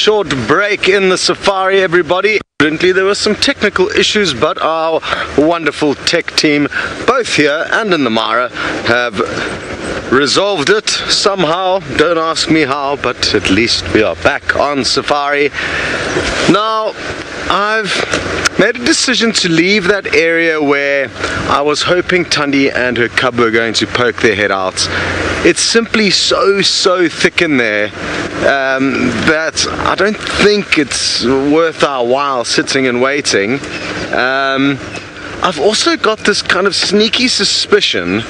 short break in the safari, everybody. Evidently there were some technical issues, but our wonderful tech team, both here and in the Mara, have resolved it somehow. Don't ask me how, but at least we are back on safari. Now, I've made a decision to leave that area where I was hoping Thandi and her cub were going to poke their head out. It's simply so thick in there that I don't think it's worth our while sitting and waiting. I've also got this kind of sneaky suspicion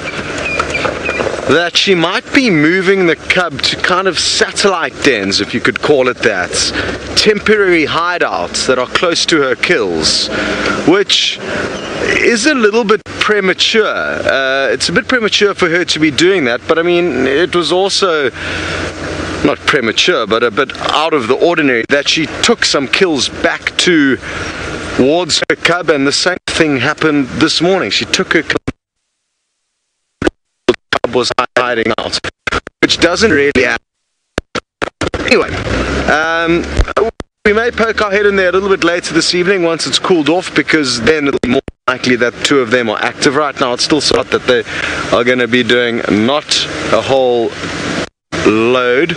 that she might be moving the cub to kind of satellite dens, if you could call it that, temporary hideouts that are close to her kills, which is a little bit premature. It's a bit premature for her to be doing that, but I mean, it was also not premature, but a bit out of the ordinary that she took some kills back towards her cub, and the same thing happened this morning. She took her cub, was hiding out, which doesn't really happen. Anyway, we may poke our head in there a little bit later this evening once it's cooled off, because then it'll be more likely that two of them are active. Right now it's still thought that they are going to be doing not a whole load,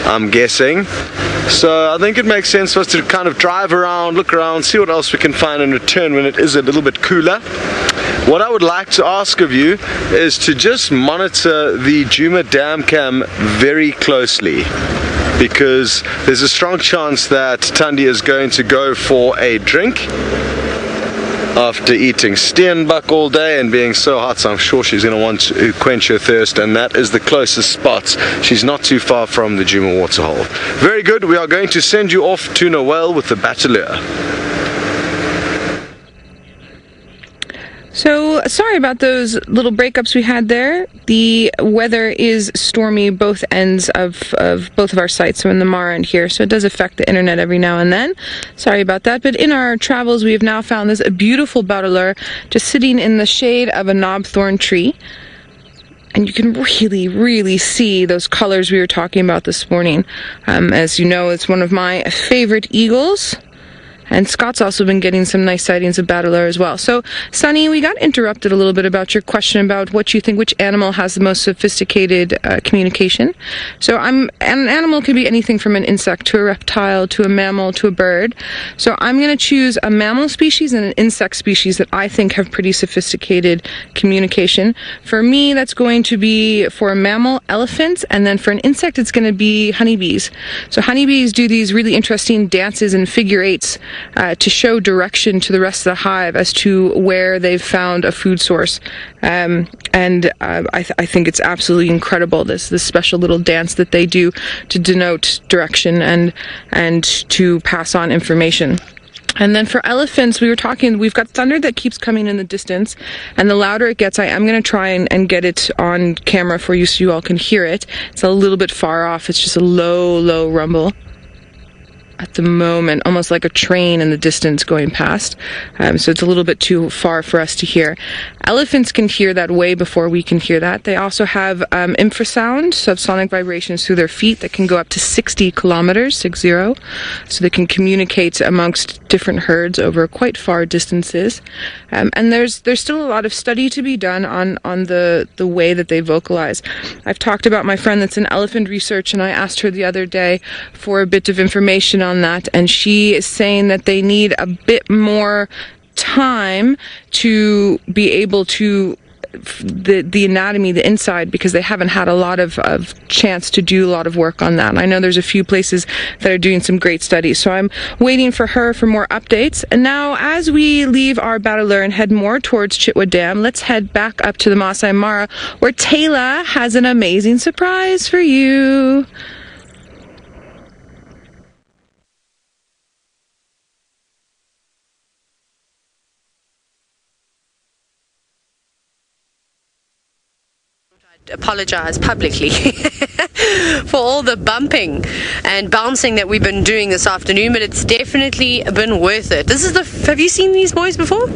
I'm guessing. So I think it makes sense for us to kind of drive around, look around, see what else we can find and return when it is a little bit cooler. What I would like to ask of you is to just monitor the Djuma dam cam very closely, because there's a strong chance that Thandi is going to go for a drink after eating steenbok all day and being so hot. So I'm sure she's going to want to quench her thirst, and that is the closest spot. She's not too far from the Djuma waterhole. Very good, we are going to send you off to Noel with the Bateleur. So, sorry about those little breakups we had there. The weather is stormy both ends of both of our sites, so in the Mara and here, so it does affect the internet every now and then. Sorry about that, but in our travels we have now found this beautiful Bateleur just sitting in the shade of a knobthorn tree. And you can really see those colors we were talking about this morning. As you know, it's one of my favorite eagles. And Scott's also been getting some nice sightings of Bateleur as well. So, Sunny, we got interrupted a little bit about your question about what you think, which animal has the most sophisticated communication. So, an animal can be anything from an insect to a reptile to a mammal to a bird. So, I'm going to choose a mammal species and an insect species that I think have pretty sophisticated communication. For me, that's going to be, for a mammal, elephants, and then for an insect, it's going to be honeybees. So, honeybees do these really interesting dances and figure eights to show direction to the rest of the hive as to where they've found a food source. I think it's absolutely incredible, this special little dance that they do to denote direction and to pass on information. And then for elephants, we were talking, we've got thunder that keeps coming in the distance, and the louder it gets, I am going to try and get it on camera for you so you all can hear it. It's a little bit far off, it's just a low rumble at the moment, almost like a train in the distance going past. So it's a little bit too far for us to hear. Elephants can hear that way before we can hear that. They also have infrasound, subsonic vibrations through their feet that can go up to 60 kilometers, 60. So they can communicate amongst different herds over quite far distances. And there's still a lot of study to be done on the way that they vocalize. I've talked about my friend that's in elephant research, and I asked her the other day for a bit of information on that, and she is saying that they need a bit more time to be able to the anatomy, the inside, because they haven't had a lot of chance to do a lot of work on that. And I know there's a few places that are doing some great studies, so I'm waiting for her for more updates. And now, as we leave our Bateleur and head more towards Chitwa Dam, let's head back up to the Masai Mara, where Taylor has an amazing surprise for you. Apologize publicly for all the bumping and bouncing that we've been doing this afternoon, but it's definitely been worth it. This is have you seen these boys before?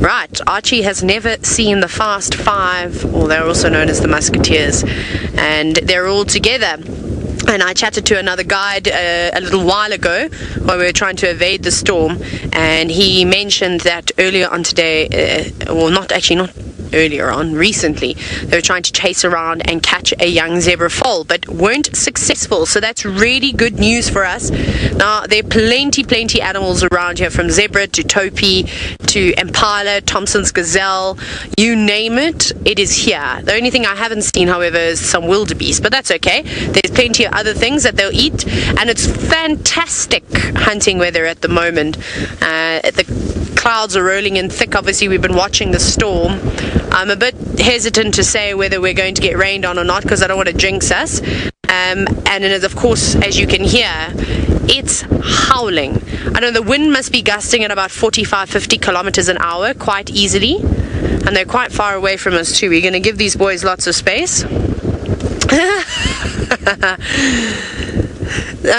Right, Archie has never seen the Fast Five, or they're also known as the Musketeers, and they're all together. And I chatted to another guide a little while ago while we were trying to evade the storm, and he mentioned that earlier on today, not earlier on, recently, they were trying to chase around and catch a young zebra foal, but weren't successful. So that's really good news for us. Now, there are plenty animals around here, from zebra to topi to impala, Thompson's gazelle, you name it, it is here. The only thing I haven't seen, however, is some wildebeest, but that's okay. There's plenty of other things that they'll eat, and it's fantastic hunting weather at the moment. The clouds are rolling in thick. Obviously, we've been watching the storm. I'm a bit hesitant to say whether we're going to get rained on or not, because I don't want to jinx us. And then, of course, as you can hear, it's howling. I know the wind must be gusting at about 45-50 kilometers an hour quite easily, and they're quite far away from us too. We're going to give these boys lots of space.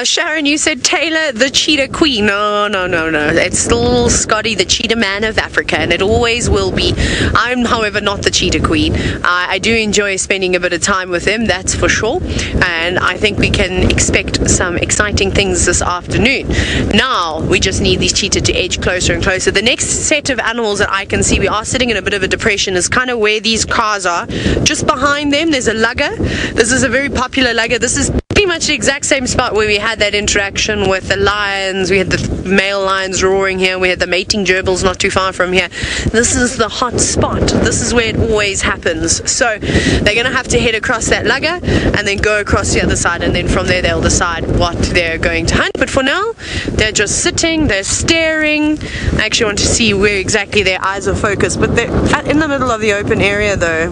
Sharon, you said Taylor, the cheetah queen. No. It's still Scotty, the cheetah man of Africa, and it always will be. I'm, however, not the cheetah queen. I do enjoy spending a bit of time with him, that's for sure. And I think we can expect some exciting things this afternoon. Now, we just need these cheetah to edge closer and closer. The next set of animals that I can see, we are sitting in a bit of a depression, is kind of where these cars are. Just behind them, there's a lugger. This is a very popular lugger. This is pretty much the exact same spot where we had that interaction with the lions. We had the male lions roaring here. We had the mating gerbils not too far from here. This is the hot spot. This is where it always happens. So they're going to have to head across that lugger and then go across the other side, and then from there they'll decide what they're going to hunt. But for now, they're just sitting, they're staring. I actually want to see where exactly their eyes are focused, but they're in the middle of the open area though.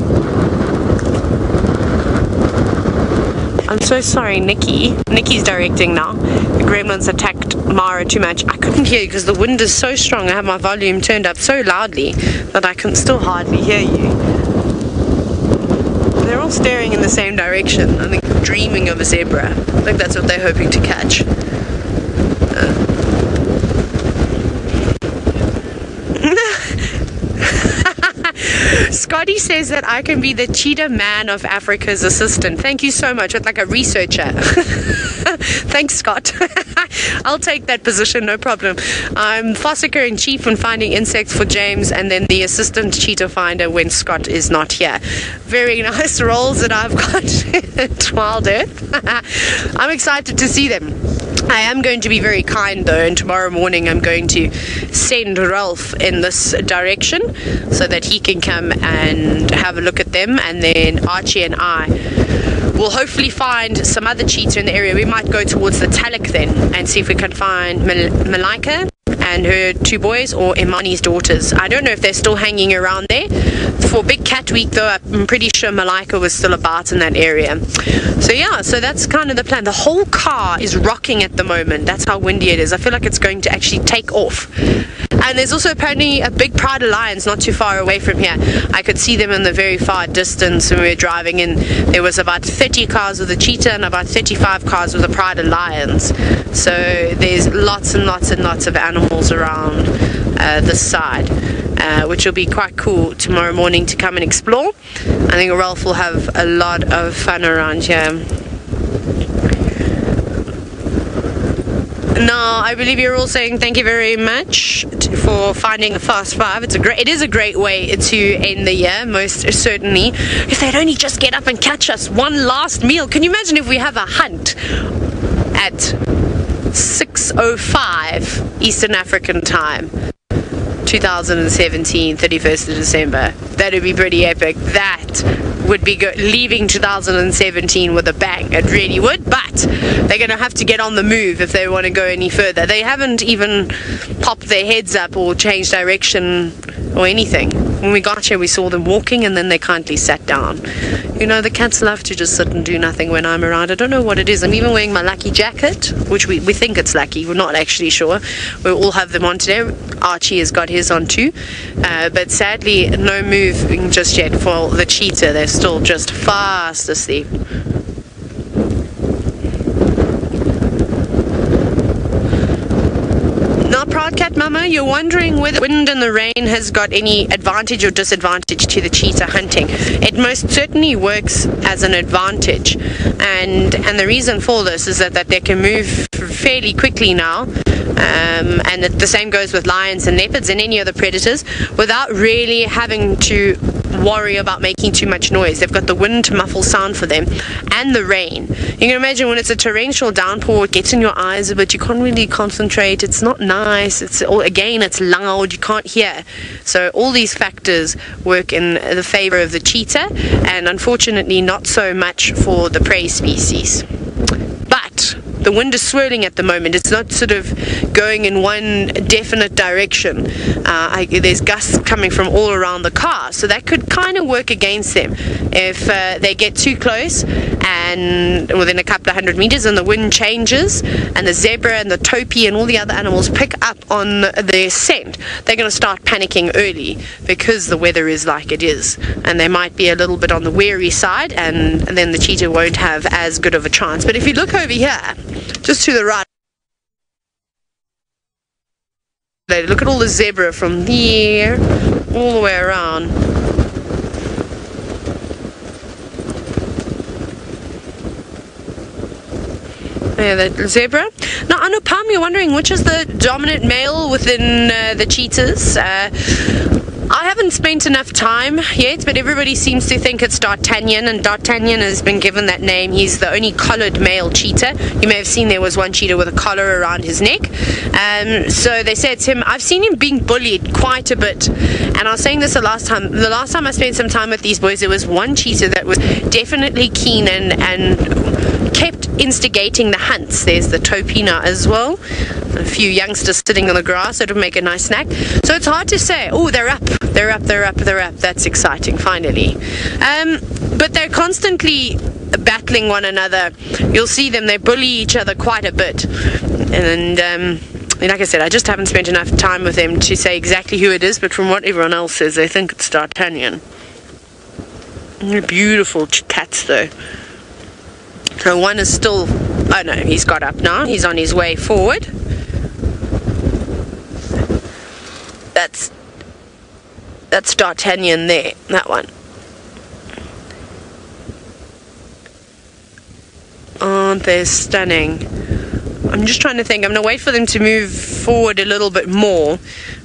I'm so sorry, Nikki's directing now. The gremlins attacked Mara too much. I couldn't hear you because the wind is so strong. I have my volume turned up so loudly that I can still hardly hear you. They're all staring in the same direction. I think dreaming of a zebra. I think that's what they're hoping to catch. Scotty says that I can be the cheetah man of Africa's assistant. Thank you so much. With like a researcher. Thanks, Scott. I'll take that position, no problem. I'm foster care in chief and finding insects for James, and then the assistant cheetah finder when Scott is not here. Very nice roles that I've got at Wild Earth. I'm excited to see them. I am going to be very kind though, and tomorrow morning I'm going to send Ralph in this direction so that he can come and have a look at them, and then Archie and I will hopefully find some other cheetah in the area. We might go towards the Talek then and see if we can find Malika and her two boys, or Imani's daughters. I don't know if they're still hanging around there. For Big Cat Week though, I'm pretty sure Malika was still about in that area. So yeah, so that's kind of the plan. The whole car is rocking at the moment. That's how windy it is. I feel like it's going to actually take off. And there's also apparently a big pride of lions not too far away from here. I could see them in the very far distance when we were driving in. There was about 30 cars with a cheetah and about 35 cars with a pride of lions. So there's lots and lots and lots of animals around this side, which will be quite cool tomorrow morning to come and explore. I think Ralph will have a lot of fun around here. Now, I believe you're all saying thank you very much for finding the Fast Five. It is a great way to end the year, most certainly. If they'd only just get up and catch us one last meal. Can you imagine if we have a hunt at 6:05 Eastern African time, 2017, 31st of December? That would be pretty epic. That would be good, leaving 2017 with a bang. It really would, but they're going to have to get on the move if they want to go any further. They haven't even popped their heads up or changed direction or anything. When we got here, we saw them walking and then they kindly sat down. You know, the cats love to just sit and do nothing when I'm around. I don't know what it is. I'm even wearing my lucky jacket, which we think it's lucky. We're not actually sure. We all have them on today. Archie has got his on too. But sadly, no moving just yet for the cheetah. They're still just fast asleep. Now, Proud Cat that, Mama, you're wondering whether wind and the rain has got any advantage or disadvantage to the cheetah hunting. It most certainly works as an advantage, and the reason for this is that they can move fairly quickly now, and the same goes with lions and leopards and any other predators, without really having to worry about making too much noise. They've got the wind to muffle sound for them, and the rain. You can imagine when it's a torrential downpour, it gets in your eyes a bit, you can't really concentrate, it's not nice, it's loud, you can't hear. So all these factors work in the favor of the cheetah, and unfortunately not so much for the prey species. But the wind is swirling at the moment. It's not sort of going in one definite direction. There's gusts coming from all around the car, so that could kind of work against them. If they get too close and within a couple of 100 meters and the wind changes and the zebra and the topi and all the other animals pick up on their scent, they're going to start panicking early because the weather is like it is, and they might be a little bit on the wary side, and then the cheetah won't have as good of a chance. But if you look over here, just to the right, look at all the zebra from there all the way around. Yeah, the zebra. Now, Anupam, you're wondering which is the dominant male within the cheetahs. I haven't spent enough time yet, but everybody seems to think it's D'Artagnan, and D'Artagnan has been given that name. He's the only collared male cheetah. You may have seen there was one cheetah with a collar around his neck. So they say it's him. I've seen him being bullied quite a bit, and I was saying this the last time I spent some time with these boys, there was one cheetah that was definitely keen and kept instigating the hunts. There's the topina as well. A few youngsters sitting on the grass, that would make a nice snack. So it's hard to say, oh, they're up. That's exciting, finally. But they're constantly battling one another. You'll see them, they bully each other quite a bit. And like I said, I just haven't spent enough time with them to say exactly who it is, but from what everyone else says, they think it's D'Artagnan. Beautiful cats, though. So one is still, oh no, he's got up now. He's on his way forward. That's D'Artagnan there, that one. Aren't they stunning? I'm just trying to think. I'm going to wait for them to move forward a little bit more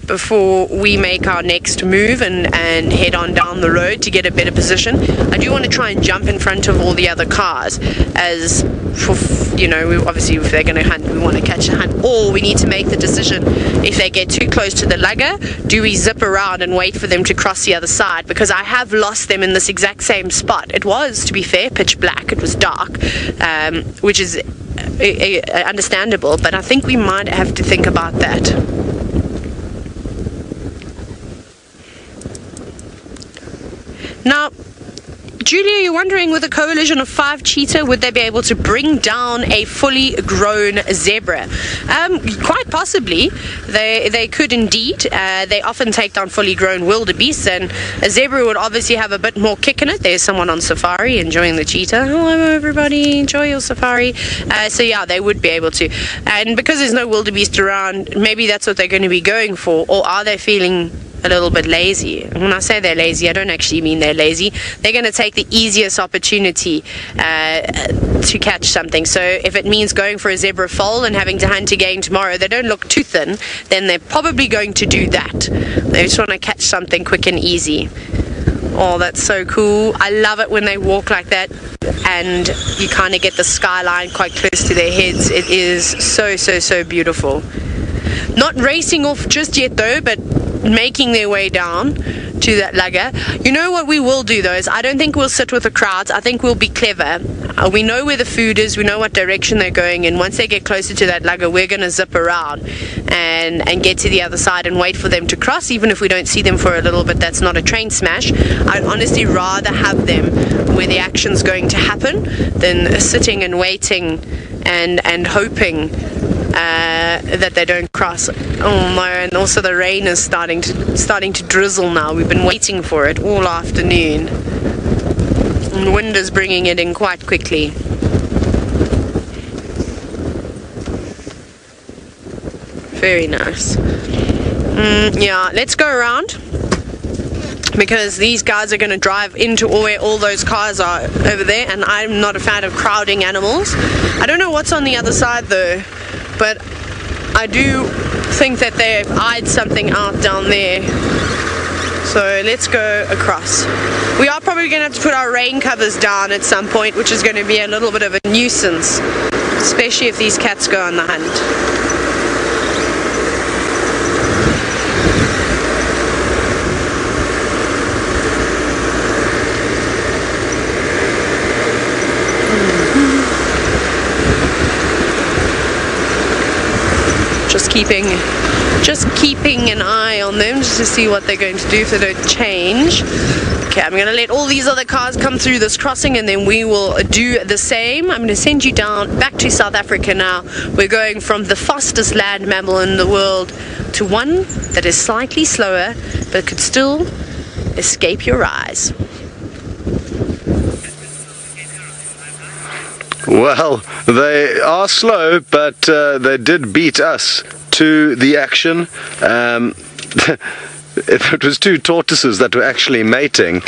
before we make our next move and head on down the road to get a better position. I do want to try and jump in front of all the other cars, as for, you know, obviously if they're going to hunt, we want to catch a hunt, or we need to make the decision, if they get too close to the lugger, do we zip around and wait for them to cross the other side? Because I have lost them in this exact same spot. It was, to be fair, pitch black. It was dark, which is understandable, but I think we might have to think about that. Now, Julia, you're wondering, with a coalition of 5 cheetah, would they be able to bring down a fully grown zebra? Quite possibly. They could indeed. They often take down fully grown wildebeests, and a zebra would obviously have a bit more kick in it. There's someone on safari enjoying the cheetah. Hello, everybody. Enjoy your safari. So, yeah, they would be able to. And because there's no wildebeest around, maybe that's what they're going to be going for. Or are they feeling a little bit lazy? When I say they're lazy, I don't actually mean they're lazy. They're going to take the easiest opportunity to catch something. So if it means going for a zebra foal and having to hunt again tomorrow, they don't look too thin, then they're probably going to do that. They just want to catch something quick and easy. Oh, that's so cool. I love it when they walk like that and you kind of get the skyline quite close to their heads. It is so beautiful. Not racing off just yet though, but making their way down to that lugger. You know what we will do though, is I don't think we'll sit with the crowds. I think we'll be clever. We know where the food is, we know what direction they're going in. Once they get closer to that lugger, we're going to zip around and get to the other side and wait for them to cross. Even if we don't see them for a little bit, that's not a train smash. I'd honestly rather have them where the action's going to happen than sitting and waiting and hoping that they don't cross. Oh no, and also the rain is starting to drizzle now. We've been waiting for it all afternoon, and the wind is bringing it in quite quickly. Very nice. Yeah, let's go around, because these guys are going to drive into where all those cars are over there, and I'm not a fan of crowding animals. I don't know what's on the other side though, but I do think that they've eyed something out down there. So let's go across. We are probably going to have to put our rain covers down at some point, which is going to be a little bit of a nuisance, especially if these cats go on the hunt. Just keeping an eye on them, just to see what they're going to do if they don't change. Okay, I'm going to let all these other cars come through this crossing, and then we will do the same. I'm going to send you down back to South Africa now. We're going from the fastest land mammal in the world to one that is slightly slower but could still escape your eyes. Well, they are slow, but they did beat us to the action. It was two tortoises that were actually mating,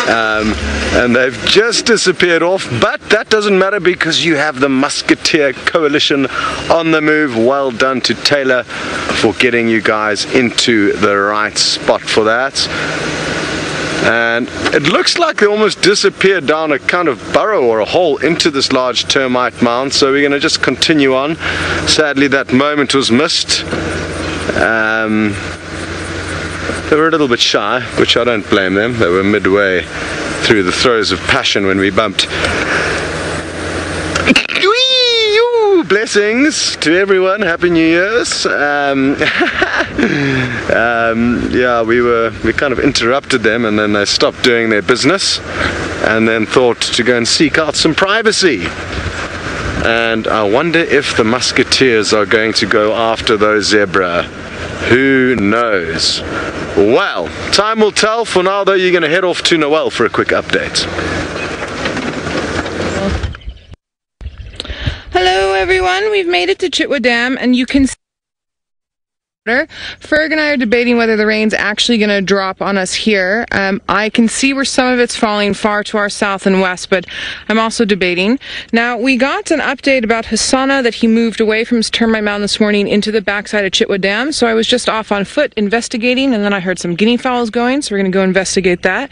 and they've just disappeared off, but that doesn't matter because you have the Musketeer Coalition on the move. Well done to Taylor for getting you guys into the right spot for that. And it looks like they almost disappeared down a kind of burrow or a hole into this large termite mound, so we're going to just continue on. Sadly, that moment was missed. They were a little bit shy, which I don't blame them. They were midway through the throes of passion when we bumped. Blessings to everyone, Happy New Year's. Yeah, we kind of interrupted them, and then they stopped doing their business and then thought to go and seek out some privacy. And I wonder if the Musketeers are going to go after those zebra. Who knows? Well, time will tell. For now though, you're going to head off to Noel for a quick update. Hello everyone, we've made it to Chitwa Dam, and you can see Ferg and I are debating whether the rain's actually going to drop on us here. I can see where some of it's falling far to our south and west, but I'm also debating. Now, we got an update about Hasana that he moved away from his termite mound this morning into the backside of Chitwa Dam, so I was just off on foot investigating, and then I heard some guinea fowls going, so we're going to go investigate that.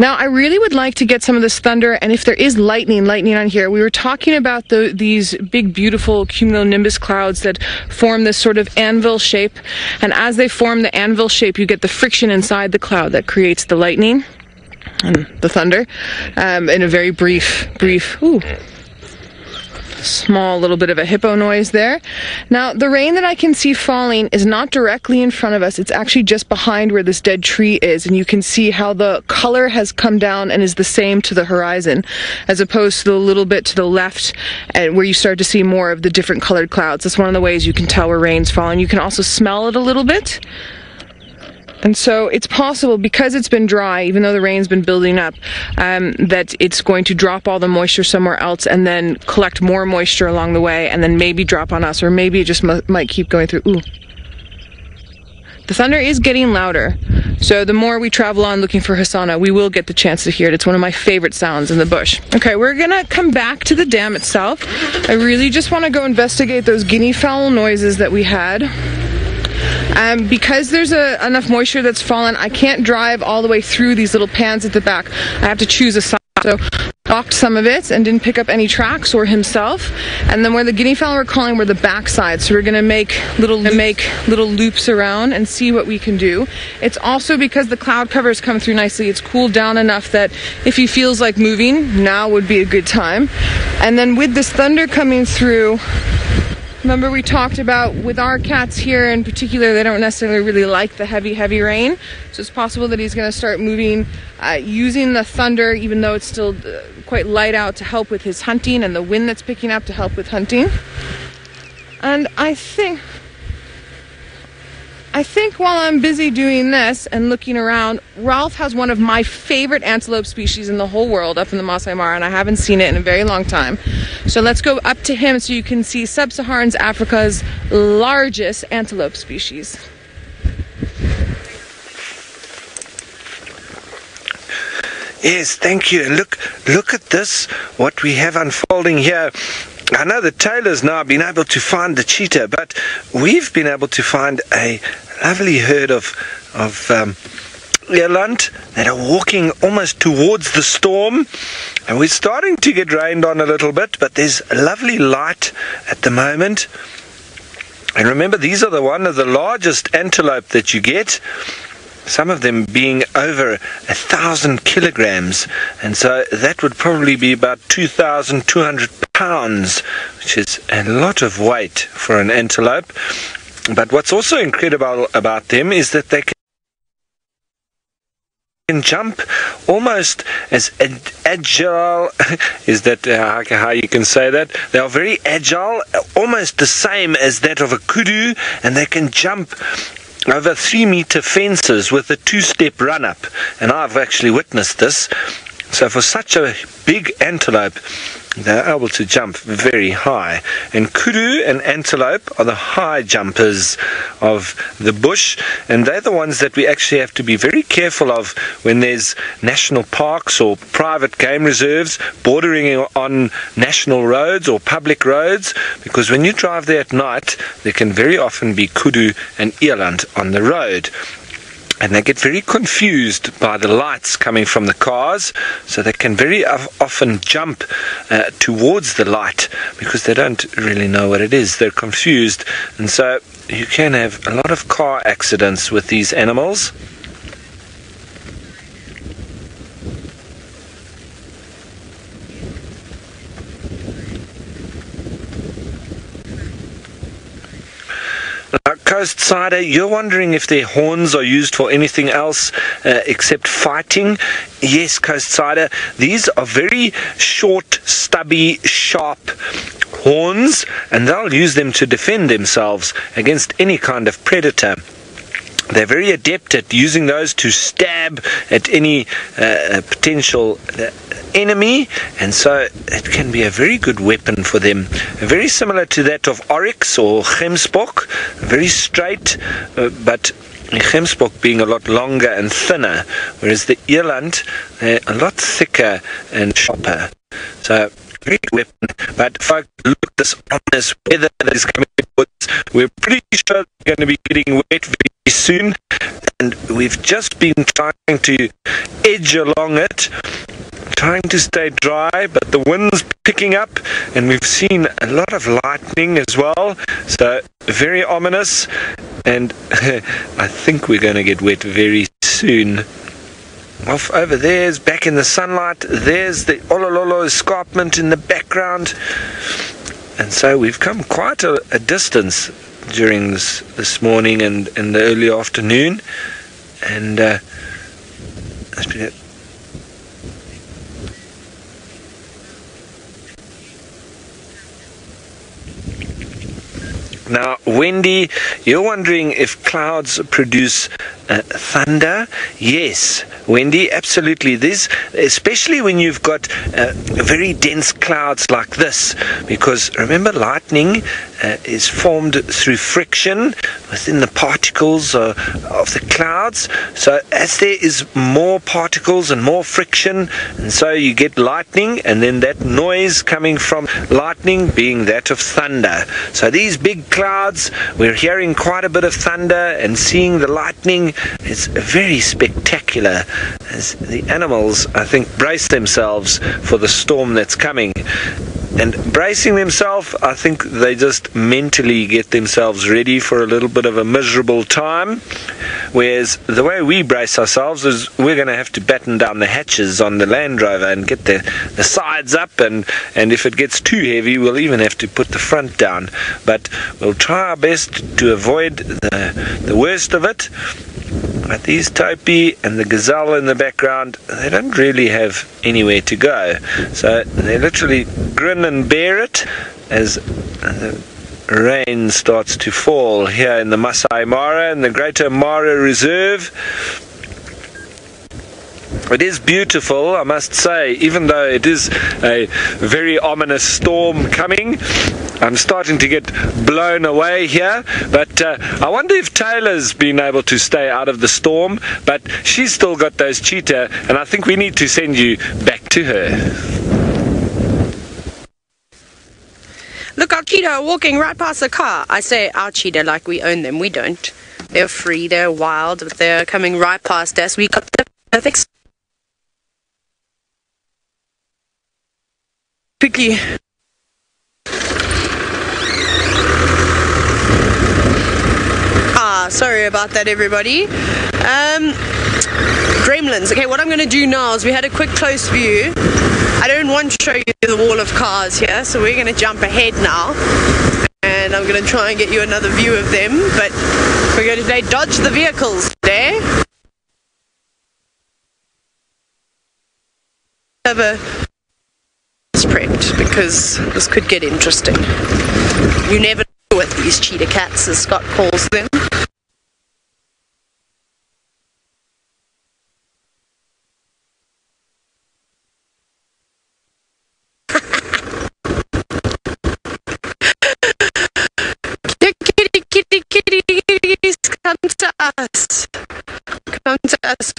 Now, I really would like to get some of this thunder, and if there is lightning on here. We were talking about these big, beautiful cumulonimbus clouds that form this sort of anvil shape. And as they form the anvil shape, you get the friction inside the cloud that creates the lightning and the thunder in a very brief, small little bit of a hippo noise there. Now, the rain that I can see falling is not directly in front of us. It's actually just behind where this dead tree is, and you can see how the color has come down and is the same to the horizon, as opposed to the little bit to the left, and where you start to see more of the different colored clouds. That's one of the ways you can tell where rain's falling. You can also smell it a little bit. And so it's possible, because it's been dry, even though the rain's been building up, that it's going to drop all the moisture somewhere else and then collect more moisture along the way and then maybe drop on us, or maybe it just might keep going through. Ooh. The thunder is getting louder, so the more we travel on looking for Hasana, we will get the chance to hear it. It's one of my favorite sounds in the bush. Okay, we're gonna come back to the dam itself. I really just want to go investigate those guinea fowl noises that we had. Because there's enough moisture that's fallen, I can't drive all the way through these little pans at the back. I have to choose a side. So walked some of it and didn't pick up any tracks or himself. And then where the guinea fowl were calling were the backside. So we're gonna make little loops around and see what we can do. It's also because the cloud covers come through nicely. It's cooled down enough that if he feels like moving, now would be a good time. And then with this thunder coming through, remember we talked about with our cats here in particular, they don't necessarily really like the heavy rain. So it's possible that he's going to start moving, using the thunder, even though it's still quite light out, to help with his hunting, and the wind that's picking up to help with hunting. And I think I think while I'm busy doing this and looking around, Ralph has one of my favorite antelope species in the whole world up in the Masai Mara, and I haven't seen it in a very long time. So let's go up to him so you can see Sub-Saharan Africa's largest antelope species. Yes, thank you. And look at this, what we have unfolding here. I know the Taylor's now been able to find the cheetah, but we've been able to find a lovely herd of eland that are walking almost towards the storm, and we're starting to get rained on a little bit, but there's a lovely light at the moment. And remember, these are one of the largest antelope that you get, some of them being over 1,000 kilograms, and so that would probably be about 2,200 pounds, which is a lot of weight for an antelope. But what's also incredible about them is that they can jump almost as agile. Is that how you can say that? They are very agile, almost the same as that of a kudu, and they can jump over 3-meter fences with a 2-step run-up, and I've actually witnessed this. So for such a big antelope, they're able to jump very high. And kudu and antelope are the high jumpers of the bush, and they're the ones that we actually have to be very careful of when there's national parks or private game reserves bordering on national roads or public roads, because when you drive there at night, there can very often be kudu and eland on the road. And they get very confused by the lights coming from the cars, so they can very often jump towards the light because they don't really know what it is. They're confused, and so you can have a lot of car accidents with these animals. Coast Cider, you're wondering if their horns are used for anything else except fighting. Yes, Coast Cider, these are very short, stubby, sharp horns, and they'll use them to defend themselves against any kind of predator. They're very adept at using those to stab at any potential enemy, and so it can be a very good weapon for them. Very similar to that of oryx or gemsbok, very straight, but gemsbok being a lot longer and thinner, whereas the eland, they're a lot thicker and sharper. So very good weapon. But folks, look at this ominous weather that is coming towards. We're pretty sure we're going to be getting wet very soon, and we've just been trying to edge along it, trying to stay dry, but the wind's picking up, and we've seen a lot of lightning as well, so very ominous, and I think we're going to get wet very soon. Off over there's back in the sunlight, there's the Olololo escarpment in the background, and so we've come quite a distance during this morning and in the early afternoon, and that's been it. Now, Wendy, you're wondering if clouds produce thunder? Yes, Wendy, absolutely. This, especially when you've got very dense clouds like this, because remember, lightning is formed through friction within the particles of the clouds. So as there is more particles and more friction, and so you get lightning, and then that noise coming from lightning being that of thunder. So these big clouds, we're hearing quite a bit of thunder and seeing the lightning. It's very spectacular as the animals, I think, brace themselves for the storm that's coming. And bracing themselves, I think they just mentally get themselves ready for a little bit of a miserable time. Whereas the way we brace ourselves is we're going to have to batten down the hatches on the Land Rover and get the sides up, and if it gets too heavy, we'll even have to put the front down. But we'll try our best to avoid the worst of it. But these topi and the gazelle in the background, they don't really have anywhere to go. So they literally grin and bear it as the rain starts to fall here in the Masai Mara and the Greater Mara Reserve. It is beautiful, I must say, even though it is a very ominous storm coming. I'm starting to get blown away here, but I wonder if Taylor's been able to stay out of the storm, but she's still got those cheetah, and I think we need to send you back to her. Look, our cheetah are walking right past the car. I say our cheetah like we own them. We don't. They're free, they're wild, but they're coming right past us. We got the perfect... Quickly. Sorry about that, everybody. Gremlins. Okay, what I'm going to do now is we had a quick close view. I don't want to show you the wall of cars here, so we're going to jump ahead now. And I'm going to try and get you another view of them, but we're going to play dodge the vehicles today. Have a prepped because this could get interesting. You never know what these cheetah cats, as Scott calls them. Kitties, come to us. Come to us.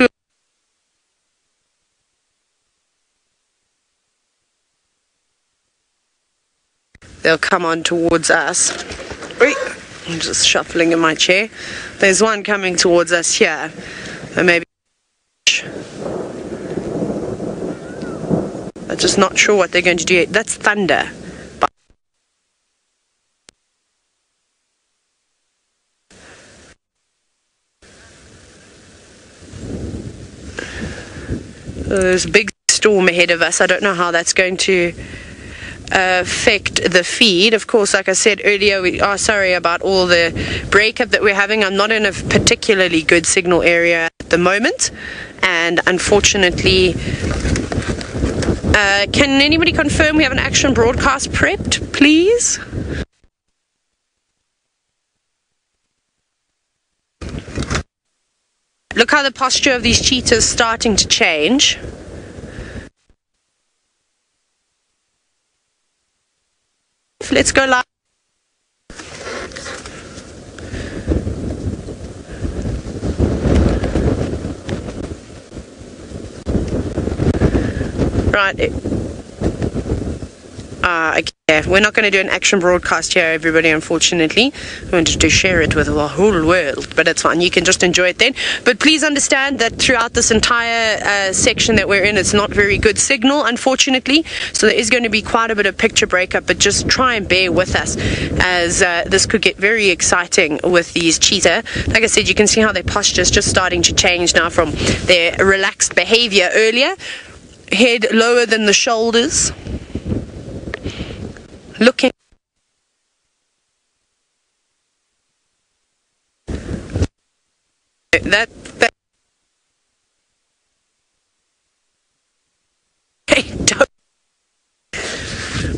They'll come on towards us. Wait, I'm just shuffling in my chair. There's one coming towards us here. And maybe... I'm just not sure what they're going to do yet. That's thunder. There's a big storm ahead of us. I don't know how that's going to affect the feed. Of course, like I said earlier, we are sorry about all the breakup that we're having. I'm not in a particularly good signal area at the moment, and unfortunately, can anybody confirm we have an action broadcast prepped, please? Look how the posture of these cheetahs is starting to change. Let's go live. Right. Okay, we're not going to do an action broadcast here, everybody, unfortunately. I wanted to share it with the whole world, but it's fine. You can just enjoy it then. But please understand that throughout this entire section that we're in, it's not very good signal, unfortunately. So there is going to be quite a bit of picture breakup, but just try and bear with us, as this could get very exciting with these cheetah. Like I said, you can see how their posture is just starting to change now from their relaxed behavior earlier. Head lower than the shoulders. Looking that hey,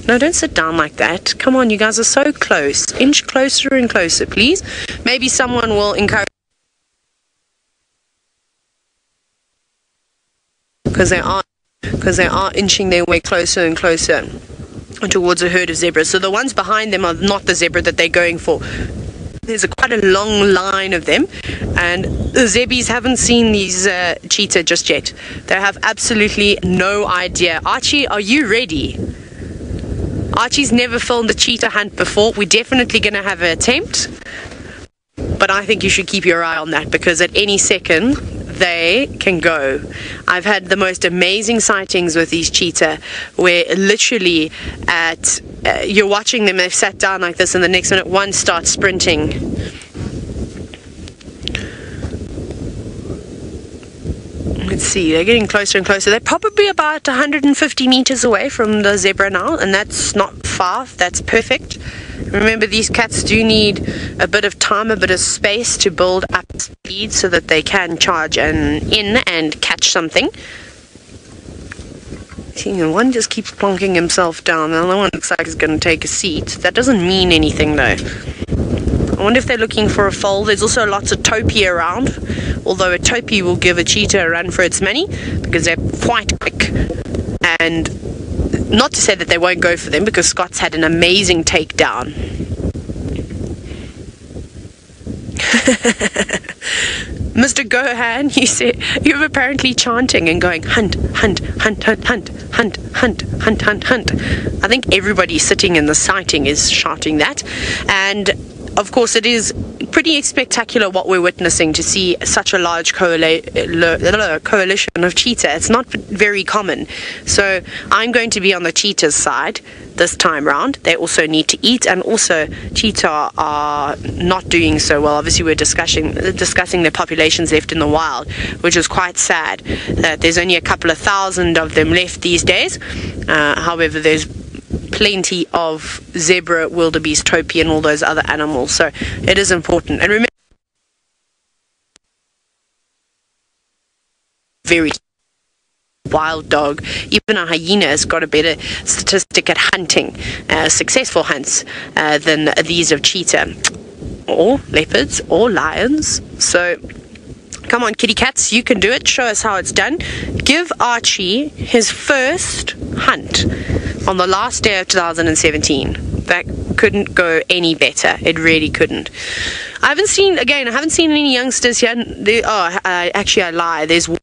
don't sit down like that. Come on, you guys are so close. Inch closer and closer, please. Maybe someone will encourage, because they are inching their way closer and closer towards a herd of zebras. So the ones behind them are not the zebra that they're going for. There's quite a long line of them, and the zebbies haven't seen these cheetah just yet. They have absolutely no idea. Archie, are you ready? Archie's never filmed a cheetah hunt before. We're definitely going to have an attempt, but I think you should keep your eye on that, because at any second they can go. I've had the most amazing sightings with these cheetah, where literally you're watching them, they've sat down like this, and the next minute one starts sprinting. Let's see, they're getting closer and closer. They're probably about 150 meters away from the zebra now, and that's not far. That's perfect. Remember, these cats do need a bit of time, a bit of space to build up speed so that they can charge in and catch something. See, one just keeps plonking himself down. The other one looks like he's going to take a seat. That doesn't mean anything, though. I wonder if they're looking for a foal. There's also lots of topi around, although a topi will give a cheetah a run for its money because they're quite quick. And not to say that they won't go for them, because Scott's had an amazing takedown. Mr. Gohan, you're apparently chanting and going hunt, hunt, hunt, hunt, hunt, hunt, hunt, hunt, hunt, hunt. I think everybody sitting in the sighting is shouting that. And of course it is pretty spectacular what we're witnessing, to see such a large coalition of cheetah. It's not very common. So I'm going to be on the cheetah's side this time round. They also need to eat, and also cheetah are not doing so well. Obviously we're discussing their populations left in the wild, which is quite sad that there's only a couple of thousand of them left these days. However, there's plenty of zebra, wildebeest, topi, and all those other animals, so it is important. And remember, very wild dog, even a hyena has got a better statistic at hunting, successful hunts, than these of cheetah or leopards or lions. So come on, kitty cats, you can do it. Show us how it's done. Give Archie his first hunt on the last day of 2017. That couldn't go any better. It really couldn't. I haven't seen any youngsters here. Actually, I lie. There's a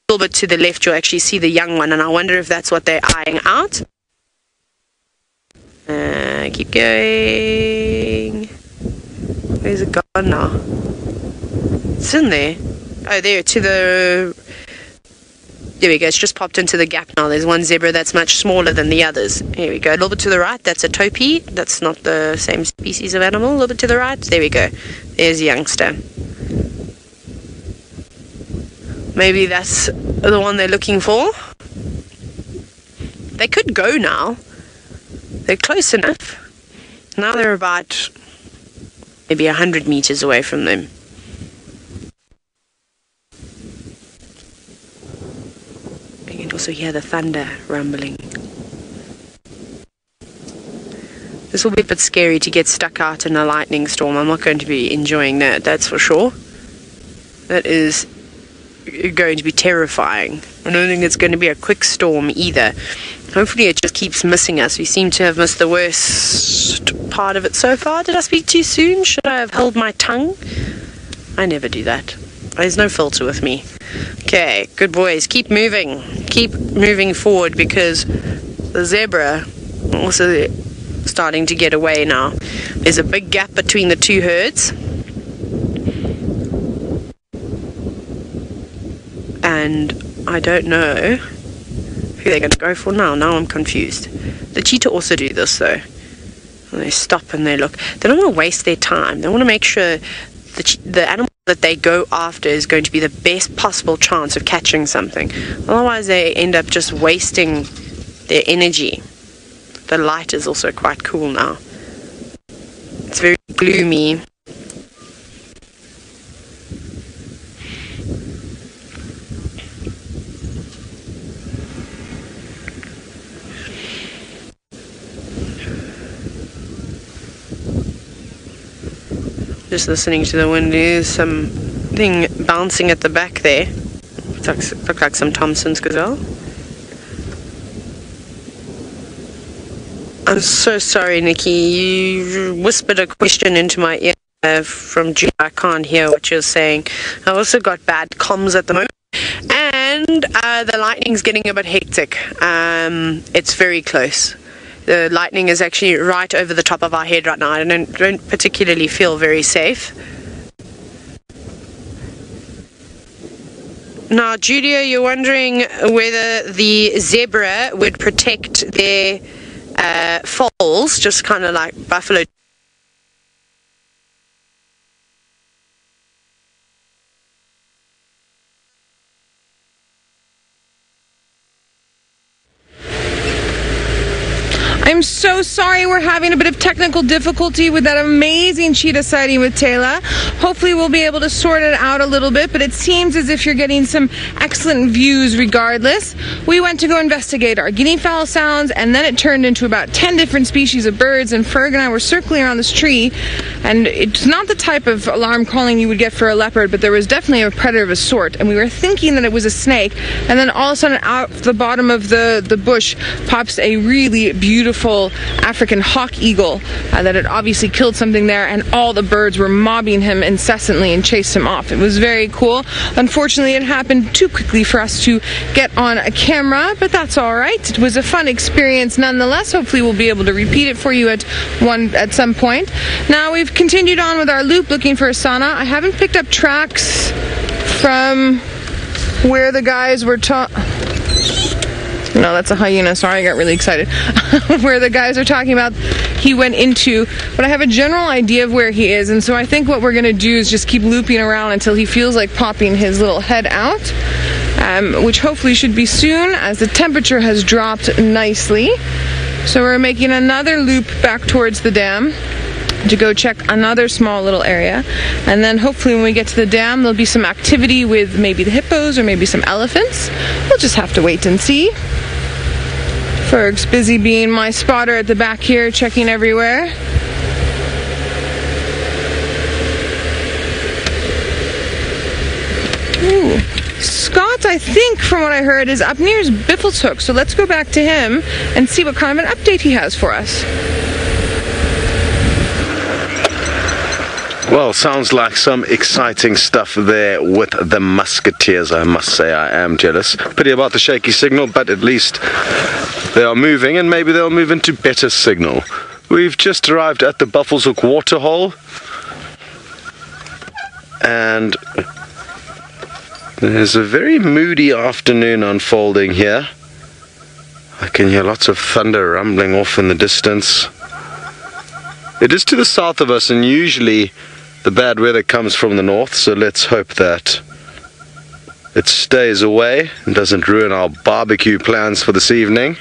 little bit to the left. You'll actually see the young one, and I wonder if that's what they're eyeing out. Keep going. Where's it gone now? It's in there. Oh, there, to the... There we go, it's just popped into the gap now. There's one zebra that's much smaller than the others. Here we go, a little bit to the right. That's a topi. That's not the same species of animal. A little bit to the right. There we go. There's a youngster. Maybe that's the one they're looking for. They could go now. They're close enough. Now they're about maybe 100 meters away from them. You can also hear the thunder rumbling. This will be a bit scary to get stuck out in a lightning storm. I'm not going to be enjoying that, that's for sure. That is going to be terrifying. I don't think it's going to be a quick storm either. Hopefully it just keeps missing us. We seem to have missed the worst part of it so far. Did I speak too soon? Should I have held my tongue? I never do that. There's no filter with me. Okay, good boys. Keep moving. Keep moving forward, because the zebra also starting to get away now. There's a big gap between the two herds. And I don't know who they're going to go for now. Now I'm confused. The cheetah also do this though. And they stop and they look. They don't want to waste their time. They want to make sure the animal that they go after is going to be the best possible chance of catching something. Otherwise they end up just wasting their energy. The light is also quite cool now. It's very gloomy. Just listening to the wind. There's something bouncing at the back there. Look like some Thompson's gazelle. I'm so sorry, Nikki. You whispered a question into my ear from Djuma. I can't hear what you're saying. I also got bad comms at the moment. And the lightning's getting a bit hectic. It's very close. The lightning is actually right over the top of our head right now. I don't particularly feel very safe. Now, Julia, you're wondering whether the zebra would protect their foals, just kind of like buffalo. I'm so so sorry we're having a bit of technical difficulty with that amazing cheetah sighting with Taylor. Hopefully we'll be able to sort it out a little bit, but it seems as if you're getting some excellent views regardless. We went to go investigate our guinea fowl sounds, and then it turned into about 10 different species of birds, and Ferg and I were circling around this tree, and it's not the type of alarm calling you would get for a leopard, but there was definitely a predator of a sort, and we were thinking that it was a snake, and then all of a sudden out the bottom of the bush pops a really beautiful African hawk eagle that had obviously killed something there, and all the birds were mobbing him incessantly and chased him off. It was very cool. Unfortunately, it happened too quickly for us to get on a camera, but that's all right. It was a fun experience nonetheless. Hopefully we'll be able to repeat it for you at some point. Now we've continued on with our loop looking for a sauna. I haven't picked up tracks from where the guys were no, that's a hyena. Sorry, I got really excited. Where the guys are talking about he went into, but I have a general idea of where he is, and so I think what we're going to do is just keep looping around until he feels like popping his little head out, which hopefully should be soon, as the temperature has dropped nicely. So we're making another loop back towards the dam to go check another small little area, and then hopefully when we get to the dam there'll be some activity with maybe the hippos or maybe some elephants. We'll just have to wait and see. Ferg's busy being my spotter at the back here, checking everywhere. Ooh. Scott, I think from what I heard, is up near Biffleshoek, so let's go back to him and see what kind of an update he has for us. Well, sounds like some exciting stuff there with the musketeers. I must say I am jealous. Pity about the shaky signal, but at least they are moving, and maybe they'll move into better signal. We've just arrived at the Biffleshoek waterhole, and there's a very moody afternoon unfolding here. I can hear lots of thunder rumbling off in the distance. It is to the south of us, and usually the bad weather comes from the north, so let's hope that it stays away and doesn't ruin our barbecue plans for this evening.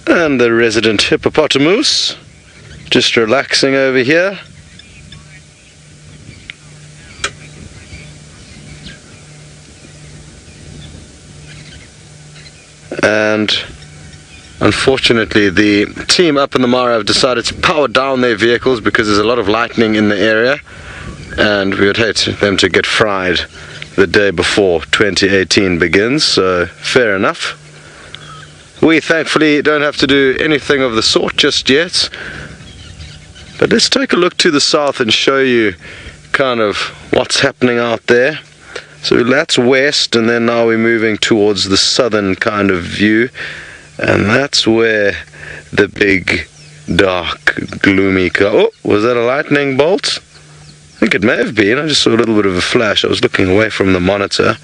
And the resident hippopotamus just relaxing over here. And unfortunately the team up in the Mara have decided to power down their vehicles because there's a lot of lightning in the area, and we would hate them to get fried the day before 2018 begins, so fair enough. We thankfully don't have to do anything of the sort just yet, but let's take a look to the south and show you kind of what's happening out there. So that's west, and then now we're moving towards the southern kind of view, and that's where the big, dark, gloomy car. Oh, was that a lightning bolt? I think it may have been. I just saw a little bit of a flash. I was looking away from the monitor.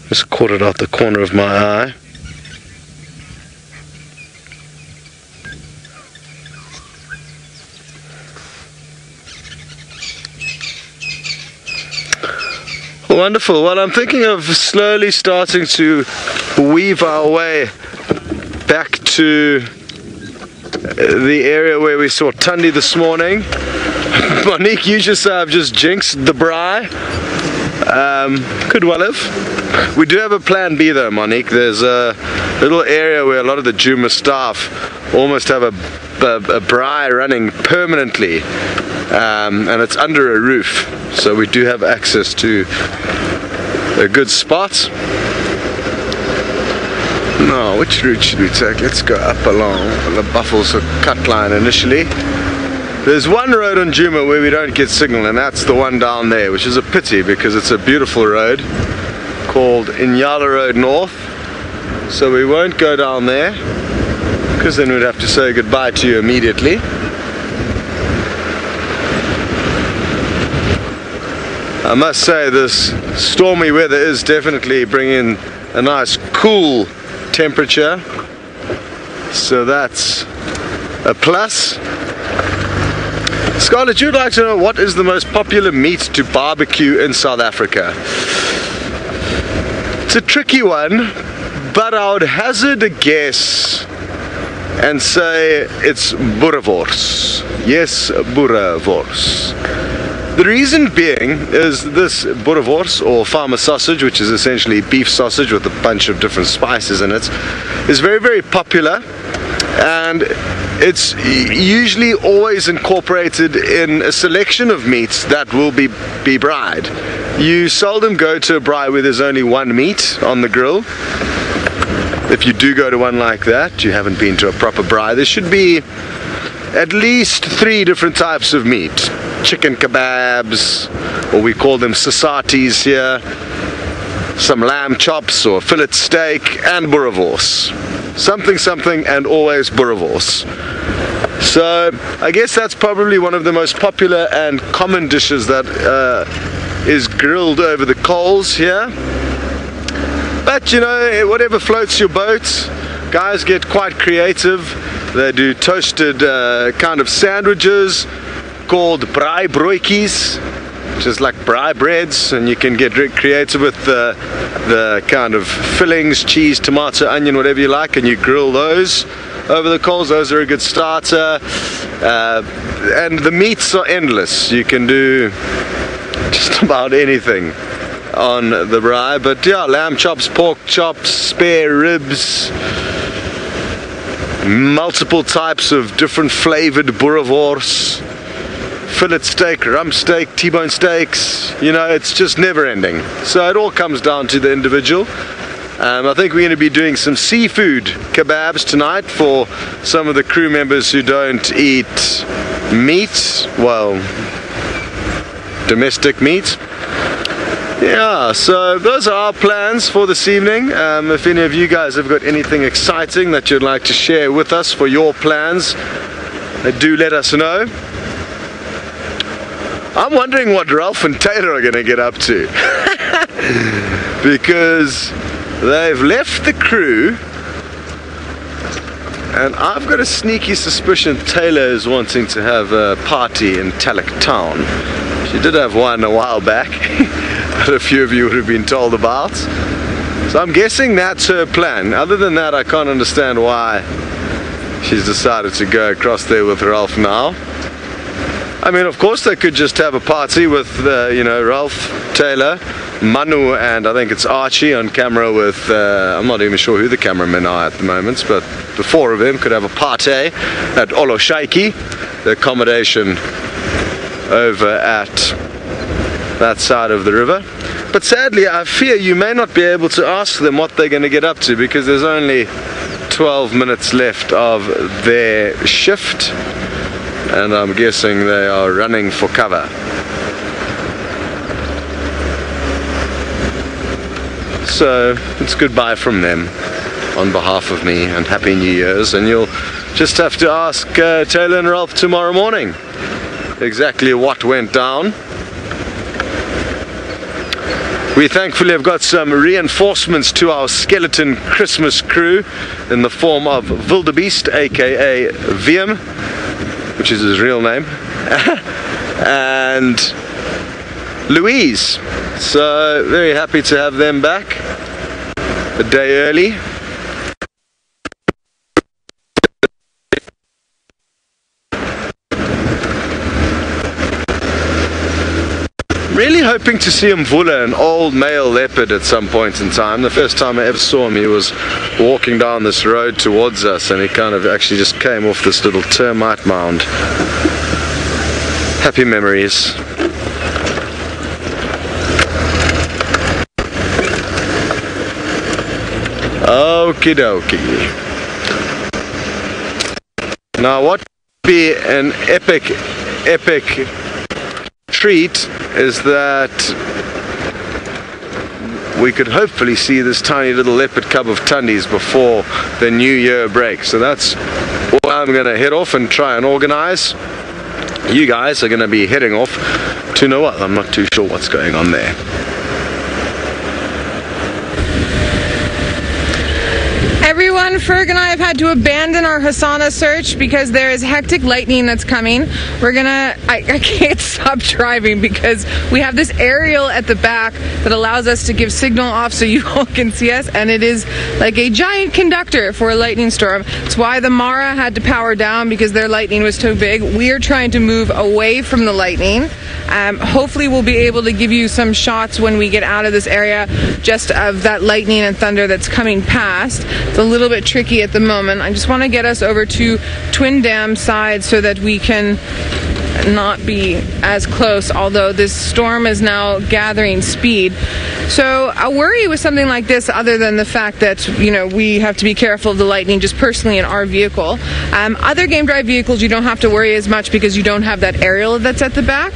Just caught it out the corner of my eye. Wonderful. Well, I'm thinking of slowly starting to weave our way back to the area where we saw Thandi this morning. Monique, you just have just jinxed the braai. Could well have. We do have a plan B though, Monique. There's a little area where a lot of the Djuma staff almost have a braai running permanently, and it's under a roof, so we do have access to a good spot. Now, which route should we take? Let's go up along the Biffleshoek cut line initially. There's one road on Djuma where we don't get signal, and that's the one down there, which is a pity because it's a beautiful road called Inyala Road North. So we won't go down there because then we'd have to say goodbye to you immediately. I must say this stormy weather is definitely bringing a nice cool temperature, so that's a plus. Scarlett, you'd like to know what is the most popular meat to barbecue in South Africa? It's a tricky one, but I would hazard a guess and say it's boerewors. Yes, boerewors. The reason being is this boerewors, or farmer sausage, which is essentially beef sausage with a bunch of different spices in it, is very, very popular, and it's usually always incorporated in a selection of meats that will be braaied. You seldom go to a braai where there's only one meat on the grill. If you do go to one like that, you haven't been to a proper braai. There should be at least 3 different types of meat. Chicken kebabs, or we call them sasatis here, some lamb chops or fillet steak, and boerewors. Something and always boerewors. So I guess that's probably one of the most popular and common dishes that is grilled over the coals here. But you know, whatever floats your boat. Guys get quite creative. They do toasted kind of sandwiches called braai broodjies, which is like braai breads, and you can get creative with the kind of fillings, cheese, tomato, onion, whatever you like, and you grill those over the coals. Those are a good starter. And the meats are endless. You can do just about anything on the braai. But yeah, lamb chops, pork chops, spare ribs, multiple types of different flavored boerewors, fillet steak, rump steak, T-bone steaks. You know, it's just never ending. So it all comes down to the individual. I think we're going to be doing some seafood kebabs tonight for some of the crew members who don't eat meat, well, domestic meat. Yeah, so those are our plans for this evening. If any of you guys have got anything exciting that you'd like to share with us for your plans, do let us know. I'm wondering what Ralph and Taylor are going to get up to. Because they've left the crew, and I've got a sneaky suspicion Taylor is wanting to have a party in Talek Town. She did have one a while back that a few of you would have been told about. So I'm guessing that's her plan. Other than that, I can't understand why she's decided to go across there with Ralph now. I mean, of course they could just have a party with, you know, Ralph, Taylor, Manu, and I think it's Archie on camera with, I'm not even sure who the cameramen are at the moment, but the 4 of them could have a party at Oloshaiki, the accommodation over at that side of the river. But sadly, I fear you may not be able to ask them what they're going to get up to, because there's only 12 minutes left of their shift, and I'm guessing they are running for cover. So it's goodbye from them on behalf of me, and Happy New Year's, and you'll just have to ask Taylor and Ralph tomorrow morning exactly what went down. We thankfully have got some reinforcements to our skeleton Christmas crew in the form of Wildebeest, aka VM, which is his real name, and Louise. So very happy to have them back a day early. Really hoping to see Mvula, an old male leopard, at some point in time. The first time I ever saw him, he was walking down this road towards us, and he kind of actually just came off this little termite mound. Happy memories. Okie dokie. Now what would be an epic treat is that we could hopefully see this tiny little leopard cub of Thandi's before the new year break. So that's what I'm going to head off and try and organize. You guys are going to be heading off to know what? I'm not too sure what's going on there. Everyone Ferg and I have had to abandon our Hasana search because there is hectic lightning that's coming. We're gonna, I can't stop driving because we have this aerial at the back that allows us to give signal off so you all can see us, and it is like a giant conductor for a lightning storm. It's why the Mara had to power down, because their lightning was too big. We're trying to move away from the lightning. Hopefully we'll be able to give you some shots when we get out of this area just of that lightning and thunder that's coming past. It's a little bit tricky at the moment. I just want to get us over to Twin Dam side so that we can not be as close, although this storm is now gathering speed. So a worry with something like this, other than the fact that, you know, we have to be careful of the lightning just personally in our vehicle. Other game drive vehicles, you don't have to worry as much because you don't have that aerial that's at the back.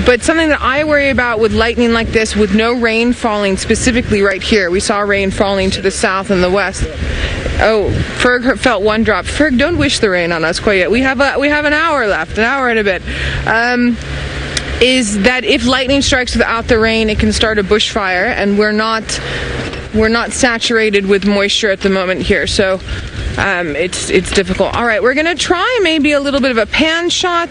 But something that I worry about with lightning like this, with no rain falling specifically right here. We saw rain falling to the south and the west. Oh, Ferg felt one drop. Ferg, don't wish the rain on us quite yet. We have an hour left, an hour and a bit. Is that if lightning strikes without the rain, it can start a bushfire, and we're not saturated with moisture at the moment here, so it's difficult. All right, we're gonna try maybe a little bit of a pan shot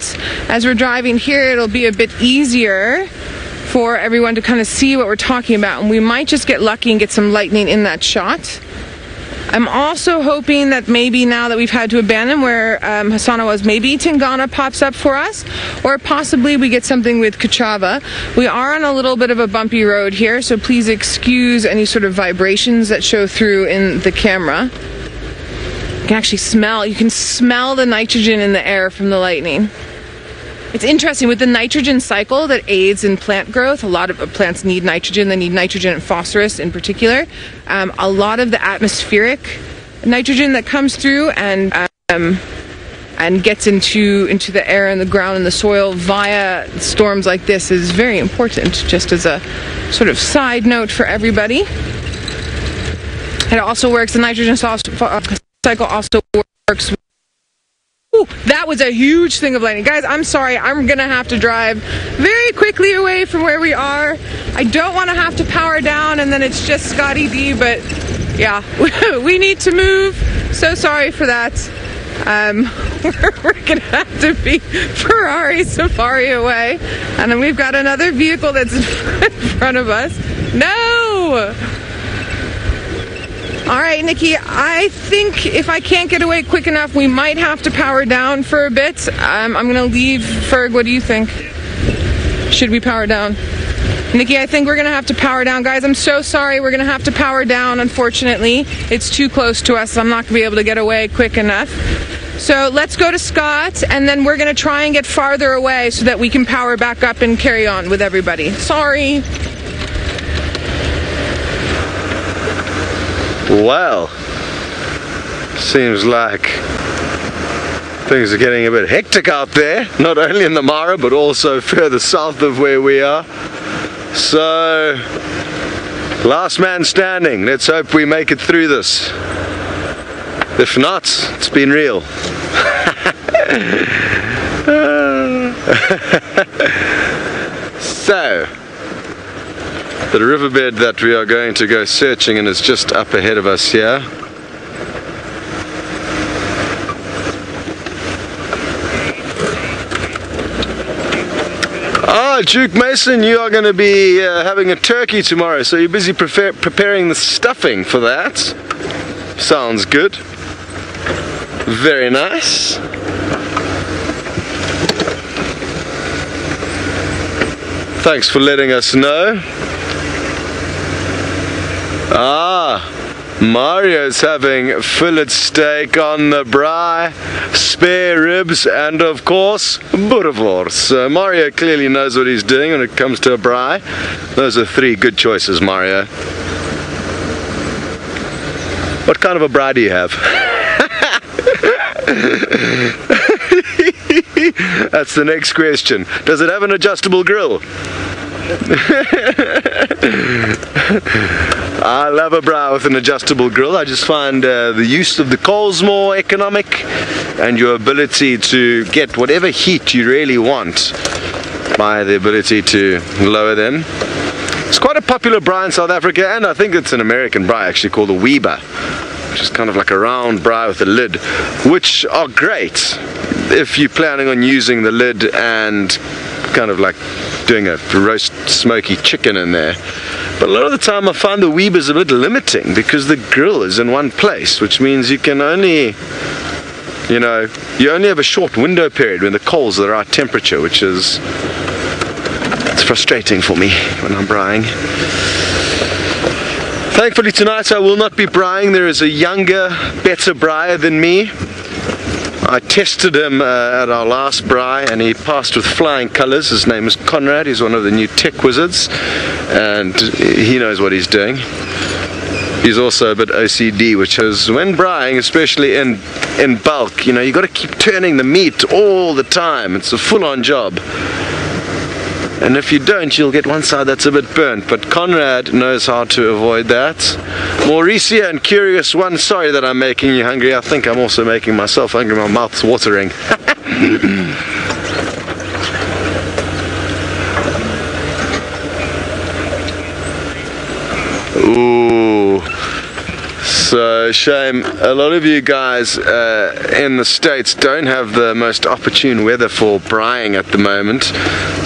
as we're driving here. It'll be a bit easier for everyone to kind of see what we're talking about, and we might just get lucky and get some lightning in that shot. I'm also hoping that maybe now that we've had to abandon where Hasana was, maybe Tingana pops up for us, or possibly we get something with Kachava. We are on a little bit of a bumpy road here, so please excuse any sort of vibrations that show through in the camera. You can actually smell the nitrogen in the air from the lightning. It's interesting, with the nitrogen cycle that aids in plant growth, a lot of plants need nitrogen. They need nitrogen and phosphorus in particular. A lot of the atmospheric nitrogen that comes through and gets into the air and the ground and the soil via storms like this is very important, just as a sort of side note for everybody. It also works, the nitrogen cycle also works. Ooh, that was a huge thing of lightning. Guys, I'm sorry. I'm going to have to drive very quickly away from where we are. I don't want to have to power down and then it's just Scotty D, but yeah, we need to move. So sorry for that. We're going to have to be Ferrari Safari away. And then we've got another vehicle that's in front of us. No! All right, Nikki, I think if I can't get away quick enough, we might have to power down for a bit. I'm going to leave. Ferg, what do you think? Should we power down? Nikki, I think we're going to have to power down. Guys, I'm so sorry. We're going to have to power down, unfortunately. It's too close to us. I'm not going to be able to get away quick enough. So let's go to Scott, and then we're going to try and get farther away so that we can power back up and carry on with everybody. Sorry. Well, seems like things are getting a bit hectic out there, not only in the Mara but also further south of where we are. So, last man standing. Let's hope we make it through this. If not, it's been real. So, the riverbed that we are going to go searching in is just up ahead of us here. Ah, Duke Mason, you are going to be having a turkey tomorrow, so you're busy preparing the stuffing for that. Sounds good. Very nice. Thanks for letting us know. Ah, Mario's having fillet steak on the braai, spare ribs, and of course, boerewors. So Mario clearly knows what he's doing when it comes to a braai. Those are three good choices, Mario. What kind of a braai do you have? That's the next question. Does it have an adjustable grill? I love a braai with an adjustable grill. I just find the use of the coals more economic, and your ability to get whatever heat you really want by the ability to lower them. It's quite a popular braai in South Africa, and I think it's an American braai actually, called the Weber. which is kind of like a round braai with a lid, which are great if you're planning on using the lid and kind of like doing a roast smoky chicken in there. But a lot of the time I find the Weber's a bit limiting because the grill is in one place, which means you can only, you know, you only have a short window period when the coals are the right temperature, which is, it's frustrating for me when I'm braaiing. Thankfully tonight I will not be braaiing. There is a younger, better braaier than me. I tested him at our last braai and he passed with flying colours. His name is Conrad. He's one of the new tech wizards and he knows what he's doing. He's also a bit OCD, which is when braaiing, especially in bulk, you know, you got to keep turning the meat all the time. It's a full-on job. And if you don't, you'll get one side that's a bit burnt. But Conrad knows how to avoid that. Mauricia and Curious One, sorry that I'm making you hungry. I think I'm also making myself hungry. My mouth's watering. Ooh. So shame, a lot of you guys in the States don't have the most opportune weather for braaiing at the moment,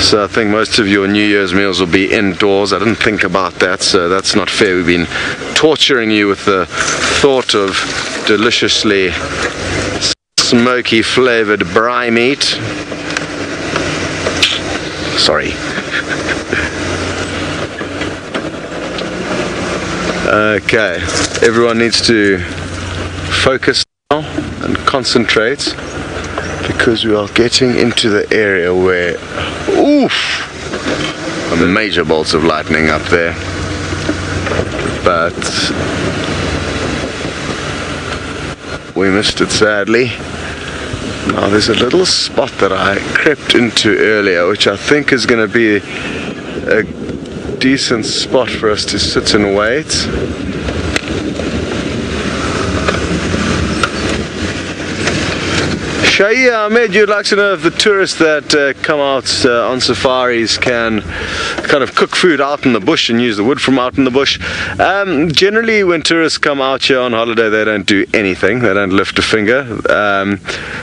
so I think most of your New Year's meals will be indoors. I didn't think about that, so that's not fair. We've been torturing you with the thought of deliciously smoky flavored braai meat. Sorry. Okay, everyone needs to focus now and concentrate because we are getting into the area where, oof, a major bolts of lightning up there. But we missed it sadly. Now there's a little spot that I crept into earlier, which I think is going to be a decent spot for us to sit and wait. Shai Ahmed, you'd like to know if the tourists that come out on safaris can kind of cook food out in the bush and use the wood from out in the bush. Generally when tourists come out here on holiday, they don't do anything, they don't lift a finger.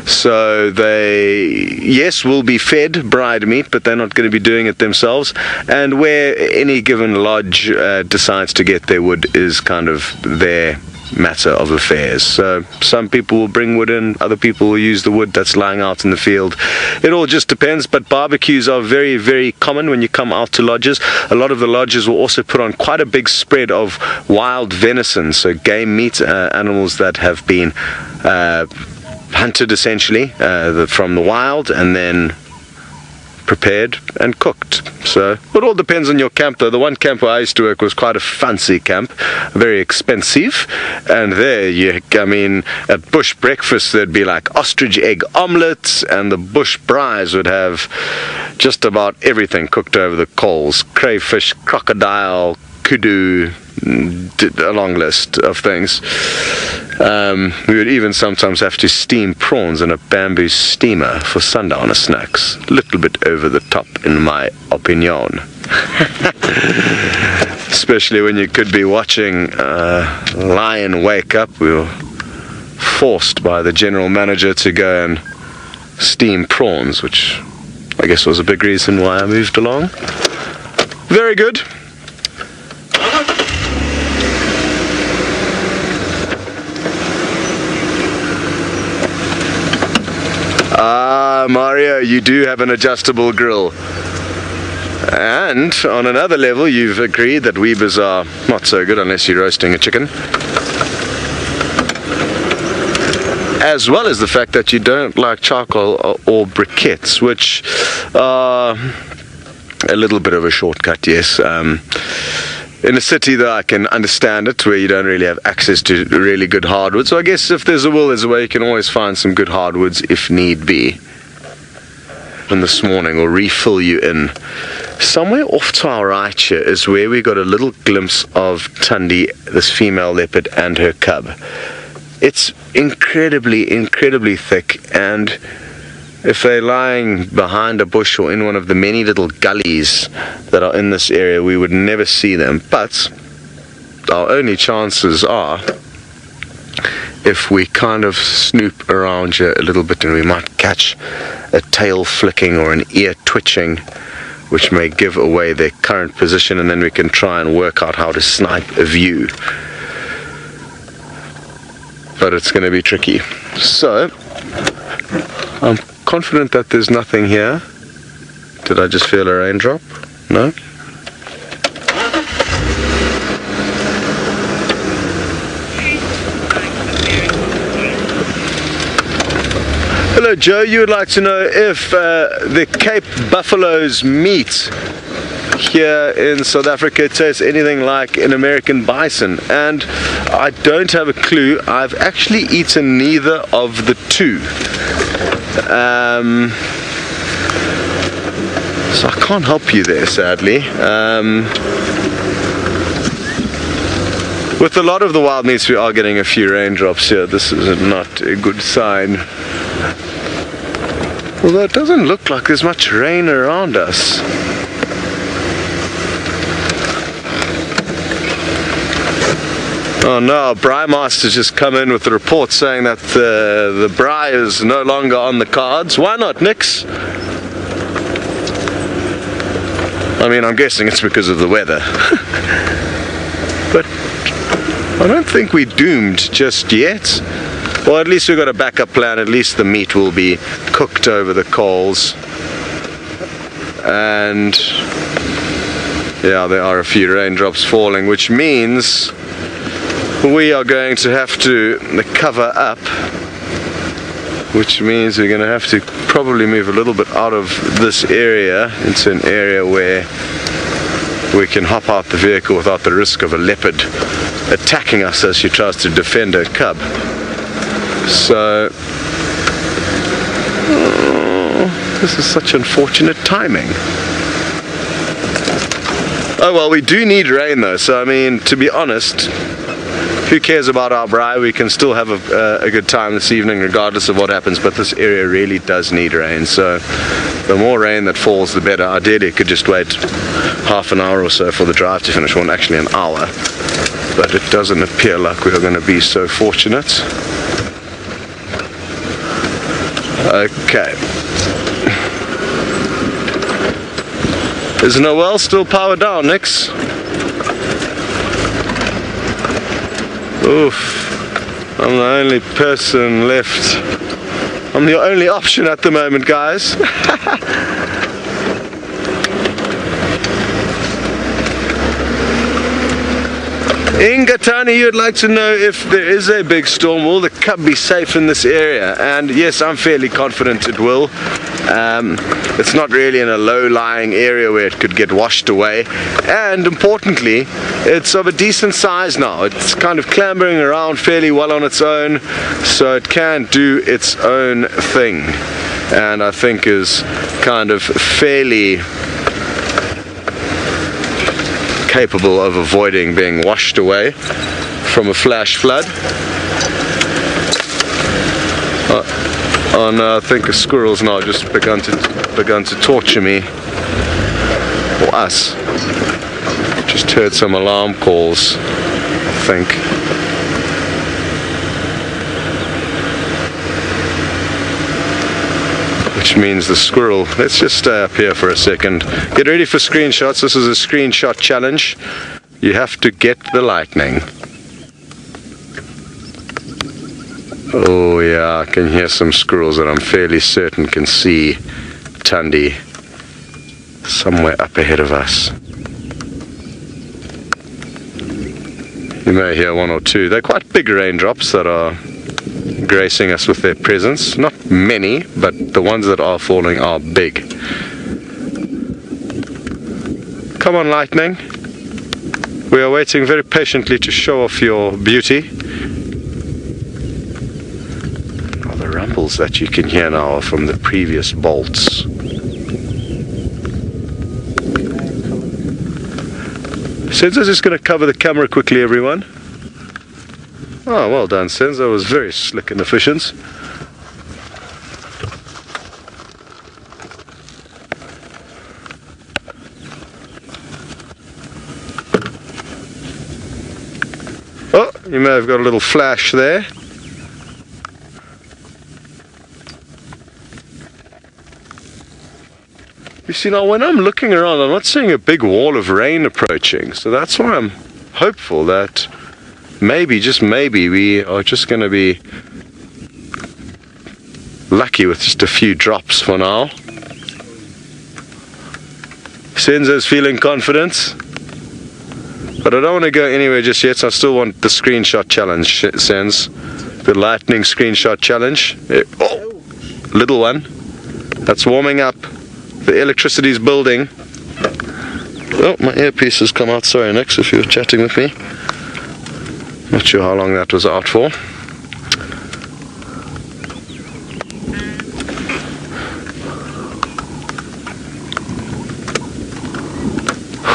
So they, yes, will be fed braaied meat, but they're not going to be doing it themselves. And where any given lodge decides to get their wood is kind of their matter of affairs. So some people will bring wood in, other people will use the wood that's lying out in the field. It all just depends, but barbecues are very, very common when you come out to lodges. A lot of the lodges will also put on quite a big spread of wild venison, so game meat, animals that have been hunted essentially from the wild and then prepared and cooked. So it all depends on your camp though. The one camp where I used to work was quite a fancy camp, very expensive, and there I mean at bush breakfast there'd be like ostrich egg omelets, and the bush braais would have just about everything cooked over the coals: crayfish, crocodile, kudu, a long list of things. We would even sometimes have to steam prawns in a bamboo steamer for sundowner snacks. A little bit over the top in my opinion. Especially when you could be watching lion wake up. We were forced by the general manager to go and steam prawns, which I guess was a big reason why I moved along. Very good. Ah, Mario, you do have an adjustable grill. And on another level, you've agreed that Weber's are not so good unless you're roasting a chicken. As well as the fact that you don't like charcoal or briquettes, which are a little bit of a shortcut, yes. In a city though, I can understand it, where you don't really have access to really good hardwood. So I guess if there's a will, there's a way. You can always find some good hardwoods if need be. And this morning we'll refill you in. Somewhere off to our right here is where we got a little glimpse of Thandi, this female leopard, and her cub. It's incredibly, incredibly thick, and if they're lying behind a bush or in one of the many little gullies that are in this area, we would never see them. But our only chances are if we kind of snoop around here a little bit, and we might catch a tail flicking or an ear twitching, which may give away their current position, and then we can try and work out how to snipe a view. But it's going to be tricky. So I'm confident that there's nothing here. Did I just feel a raindrop? No? Hello Joe, you would like to know if the Cape buffalo's meat here in South Africa tastes anything like an American bison, and I don't have a clue. I've actually eaten neither of the two. So I can't help you there, sadly. With a lot of the wild meats, we are getting a few raindrops here. This is not a good sign. Although it doesn't look like there's much rain around us. Oh no, Braai Master's just come in with a report saying that the braai is no longer on the cards. Why not, Nix? I mean, I'm guessing it's because of the weather. But I don't think we're doomed just yet. Well, at least we've got a backup plan. At least the meat will be cooked over the coals. And yeah, there are a few raindrops falling, which means we are going to have to cover up, which means we're going to have to probably move a little bit out of this area into an area where we can hop out the vehicle without the risk of a leopard attacking us as she tries to defend her cub. So this is such unfortunate timing. Oh well, we do need rain though, so I mean, to be honest, who cares about our braai? We can still have a good time this evening regardless of what happens, but this area really does need rain, so the more rain that falls the better. Ideally it could just wait half an hour or so for the drive to finish, well actually an hour, but it doesn't appear like we are going to be so fortunate. Okay. Is Noel still powered down, Nix? Oof. I'm the only person left. I'm the only option at the moment, guys. Ingatani, you'd like to know if there is a big storm, will the cub be safe in this area? And yes, I'm fairly confident it will. It's not really in a low-lying area where it could get washed away, and importantly, it's of a decent size now. It's kind of clambering around fairly well on its own, so it can do its own thing, and I think is kind of fairly capable of avoiding being washed away from a flash flood. Oh no, I think a squirrel's now just begun to torture me, or us. Just heard some alarm calls, I think. Which means the squirrel, let's just stay up here for a second. Get ready for screenshots. This is a screenshot challenge. You have to get the lightning. Oh yeah, I can hear some squirrels that I'm fairly certain can see Thandi somewhere up ahead of us. You may hear one or two. They're quite big raindrops that are gracing us with their presence. Not many, but the ones that are falling are big. Come on, lightning. We are waiting very patiently to show off your beauty. The rumbles that you can hear now are from the previous bolts. Senzo's just going to cover the camera quickly, everyone. Oh, well done, Senzo. That was very slick and efficient. Oh, you may have got a little flash there. You see, now when I'm looking around, I'm not seeing a big wall of rain approaching, so that's why I'm hopeful that maybe, just maybe, we are just going to be lucky with just a few drops for now. Senzo's feeling confident, but I don't want to go anywhere just yet, so I still want the screenshot challenge, Senz. The lightning screenshot challenge. Oh, little one. That's warming up. The electricity's building. Oh, my earpiece has come out. Sorry, Nix, if you were chatting with me. Not sure how long that was out for.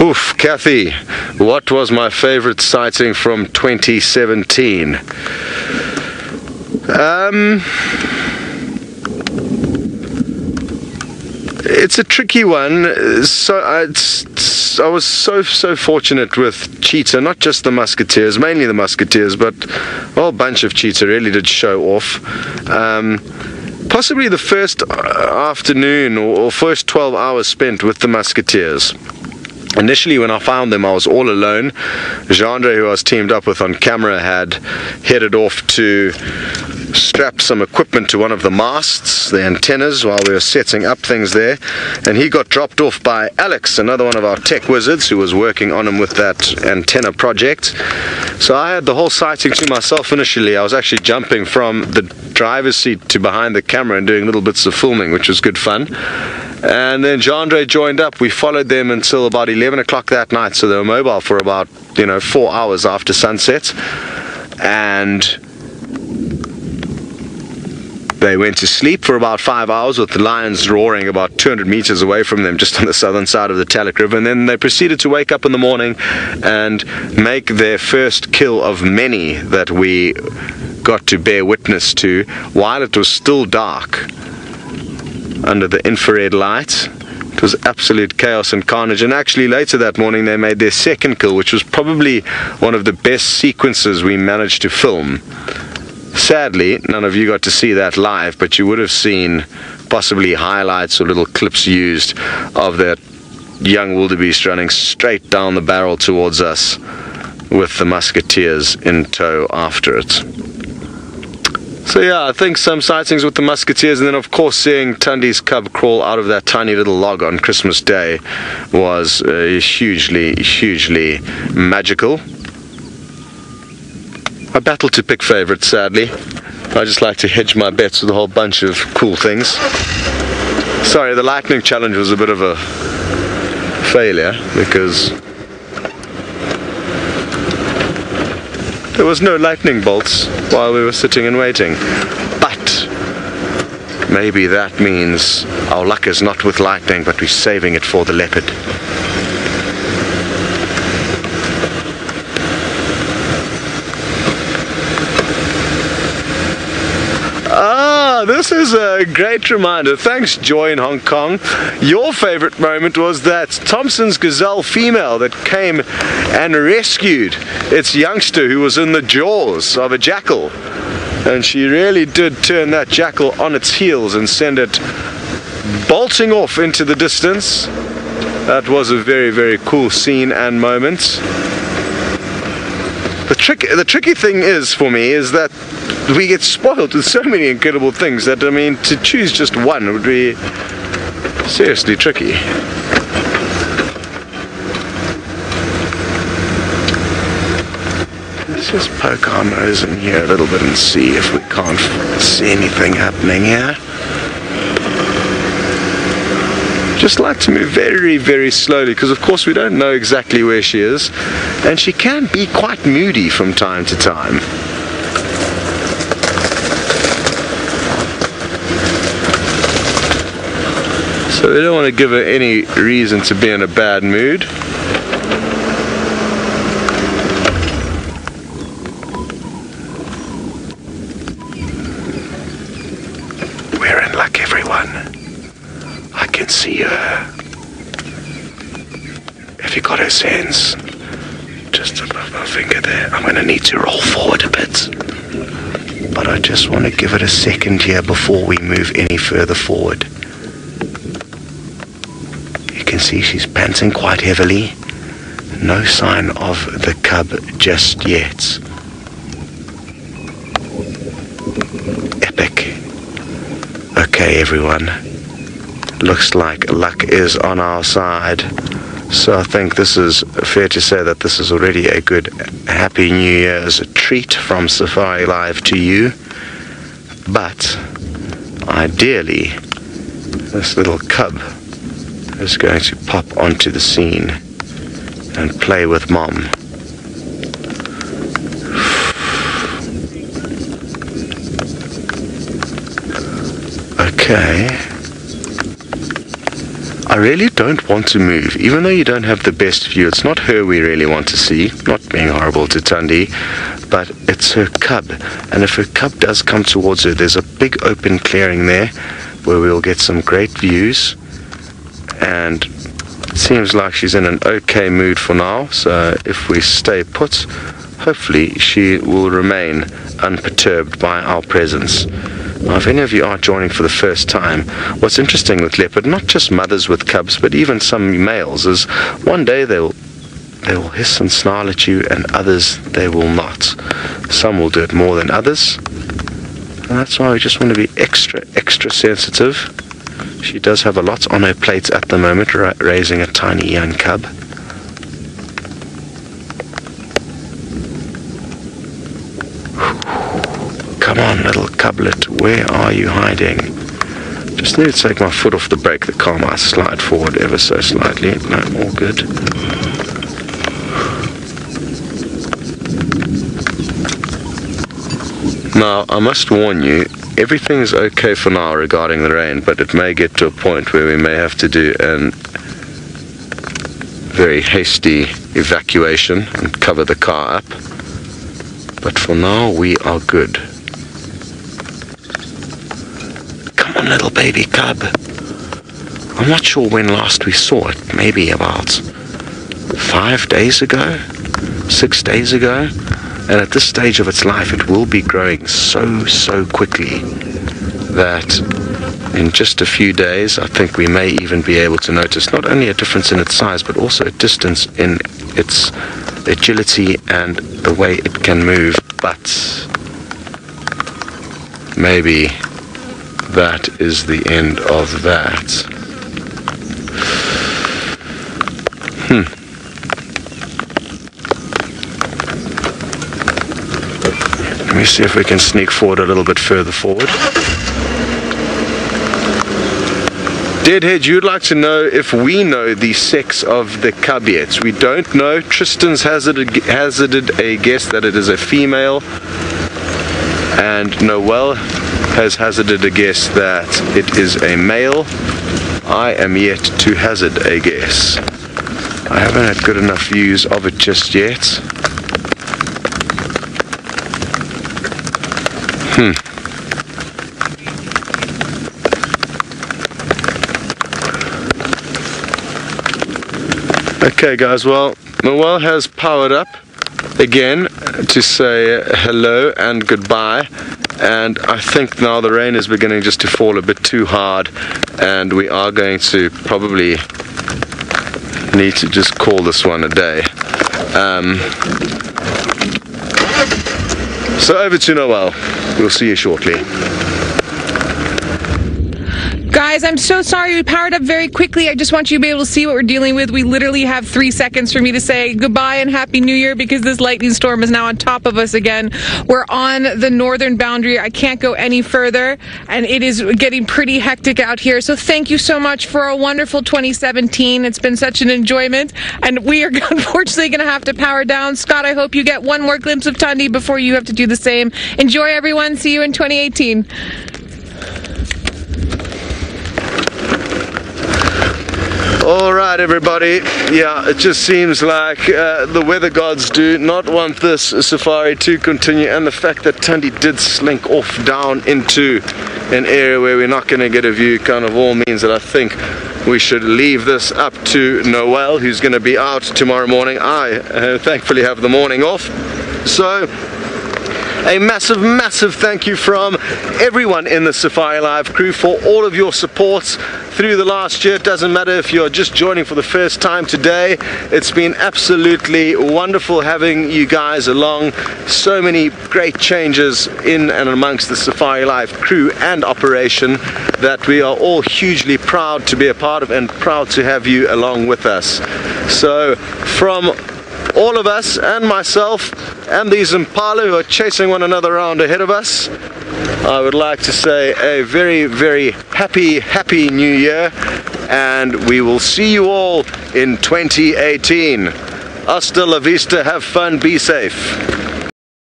Oof, Kathy, what was my favorite sighting from 2017? It's a tricky one. So I was so fortunate with Cheetah, not just the Musketeers, mainly the Musketeers, but a whole bunch of Cheetah really did show off. Possibly the first afternoon or first 12 hours spent with the Musketeers. Initially, when I found them, I was all alone. Jandre, who I was teamed up with on camera, had headed off to strap some equipment to one of the masts, the antennas, while we were setting up things there. And he got dropped off by Alex, another one of our tech wizards, who was working on him with that antenna project. So I had the whole sighting to myself initially. I was actually jumping from the driver's seat to behind the camera and doing little bits of filming, which was good fun. And then Jandre joined up. We followed them until about 11 o'clock that night, so they were mobile for about 4 hours after sunset, and they went to sleep for about 5 hours with the lions roaring about 200 meters away from them, just on the southern side of the Talek River. And then they proceeded to wake up in the morning and make their first kill of many that we got to bear witness to while it was still dark under the infrared light. It was absolute chaos and carnage. And actually later that morning they made their second kill, which was probably one of the best sequences we managed to film. Sadly, none of you got to see that live, but you would have seen possibly highlights or little clips used of that young wildebeest running straight down the barrel towards us with the Musketeers in tow after it. So yeah, I think some sightings with the Musketeers, and then of course seeing Thandi's cub crawl out of that tiny little log on Christmas Day was hugely magical. I battle to pick favourites, sadly. I just like to hedge my bets with a whole bunch of cool things. Sorry, the lightning challenge was a bit of a failure because there was no lightning bolts while we were sitting and waiting. But maybe that means our luck is not with lightning, but we're saving it for the leopard. This is a great reminder. Thanks, Joy in Hong Kong. Your favorite moment was that Thompson's gazelle female that came and rescued its youngster who was in the jaws of a jackal. And she really did turn that jackal on its heels and send it bolting off into the distance. That was a very cool scene and moment. The tricky thing is, for me, is that we get spoiled with so many incredible things that, I mean, to choose just one would be seriously tricky. Let's just poke our nose in here a little bit and see if we can't see anything happening here. Just like to move very slowly, because of course we don't know exactly where she is, and she can be quite moody from time to time. So we don't want to give her any reason to be in a bad mood. We're in luck, everyone. I can see her. Have you got her sense? Just above my finger there. I'm going to need to roll forward a bit. But I just want to give it a second here before we move any further forward. can see she's panting quite heavily. No sign of the cub just yet. Epic. Okay, everyone. Looks like luck is on our side. So I think this is fair to say that this is already a good Happy New Year's treat from Safari Live to you. But ideally, this little cub is going to pop onto the scene and play with Mom. Okay. I really don't want to move, even though you don't have the best view. It's not her we really want to see, not being horrible to Thandi, but it's her cub. And if her cub does come towards her, there's a big open clearing there where we'll get some great views. And it seems like she's in an okay mood for now, so if we stay put, hopefully she will remain unperturbed by our presence. Now, if any of you are joining for the first time, what's interesting with leopard, not just mothers with cubs, but even some males, is one day they will hiss and snarl at you, and others they will not. Some will do it more than others, and that's why we just want to be extra sensitive. She does have a lot on her plate at the moment, raising a tiny young cub. Come on, little cublet, where are you hiding? Just need to take my foot off the brake. The car might slide forward ever so slightly. No, all good. Now, I must warn you, everything's okay for now regarding the rain, but it may get to a point where we may have to do a very hasty evacuation and cover the car up. But for now, we are good. Come on, little baby cub. I'm not sure when last we saw it. Maybe about 5 days ago? 6 days ago? And at this stage of its life, it will be growing so quickly that in just a few days, I think we may even be able to notice not only a difference in its size, but also a distance in its agility and the way it can move. But maybe that is the end of that. Let me see if we can sneak forward a little bit further forward. Deadhead, you'd like to know if we know the sex of the cub yet. We don't know. Tristan's hazarded a guess that it is a female, and Noel has hazarded a guess that it is a male. I am yet to hazard a guess. I haven't had good enough views of it just yet. Okay guys, well, Noel has powered up again to say hello and goodbye, and I think now the rain is beginning just to fall a bit too hard, and we are going to probably need to just call this one a day. So over to Noel. We'll see you shortly. Guys, I'm so sorry we powered up very quickly. I just want you to be able to see what we're dealing with. We literally have 3 seconds for me to say goodbye and Happy New Year because this lightning storm is now on top of us again. We're on the northern boundary. I can't go any further, and it is getting pretty hectic out here. So thank you so much for a wonderful 2017. It's been such an enjoyment, and we are unfortunately going to have to power down. Scott, I hope you get one more glimpse of Thandi before you have to do the same. Enjoy, everyone. See you in 2018. Alright everybody, yeah, it just seems like the weather gods do not want this safari to continue, and the fact that Thandi did slink off down into an area where we're not going to get a view kind of all means that I think we should leave this up to Noel, who's going to be out tomorrow morning. I thankfully have the morning off, so A massive thank you from everyone in the Safari Live crew for all of your supports through the last year. It doesn't matter if you're just joining for the first time today. It's been absolutely wonderful having you guys along. So many great changes in and amongst the Safari Live crew and operation that we are all hugely proud to be a part of, and proud to have you along with us. So from all of us and myself and these Impala who are chasing one another around ahead of us, I would like to say a very happy new year, and we will see you all in 2018. Hasta la vista, have fun, be safe.